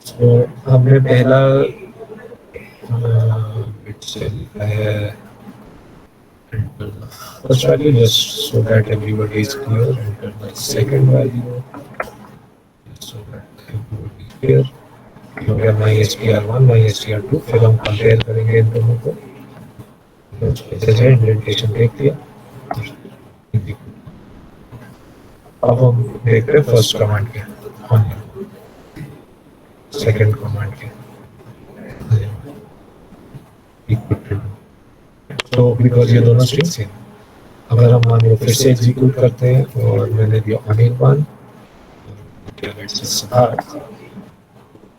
तो हमने पहला बिट से लिखा है first value just so that everybody is clear. Enter the second value so that everybody is clear. हो गया MySTR1, MySTR2. फिर हम कंपेयर करेंगे इन दोनों को. जैसे इंडेंटेशन देख लिया. अब हम देख रहे हैं फर्स्ट कमांड के, सेकंड कमांड के. तो बिकॉज ये दोनों स्ट्रिंग्स हैं. अगर हम मान लो फिर से एग्जीक्यूट करते हैं और मैंने दिया Anirban,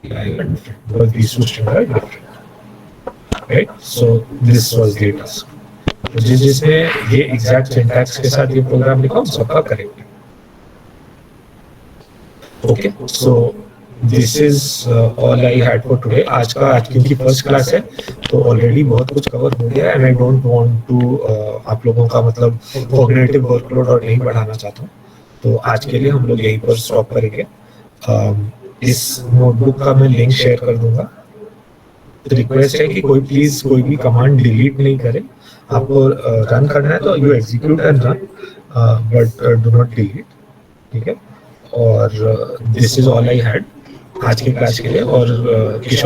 because these two strings are different, right? So this was the task. तो जिसने ये एग्जैक्ट सिंटैक्स के साथ ये प्रोग्राम लिखा उन सबका correct. Okay, so this is all I had for today. आज क्योंकि फर्स्ट क्लास है तो ऑलरेडी बहुत कुछ कवर हो गया and I don't want to आप लोगों का मतलब कॉग्निटिव वर्कलोड और नहीं बढ़ाना चाहता हूँ. तो आज के लिए हम लोग यहीं पर स्टॉप करेंगे. इस नोटबुक का मैं लिंक शेयर कर दूंगा. रिक्वेस्ट है कि कोई प्लीज कोई भी कमांड डिलीट नहीं करे. आपको रन करना है तो you execute and run, but do not delete. ठीक है. और this is all I had आज के क्लास के लिए. और किशोर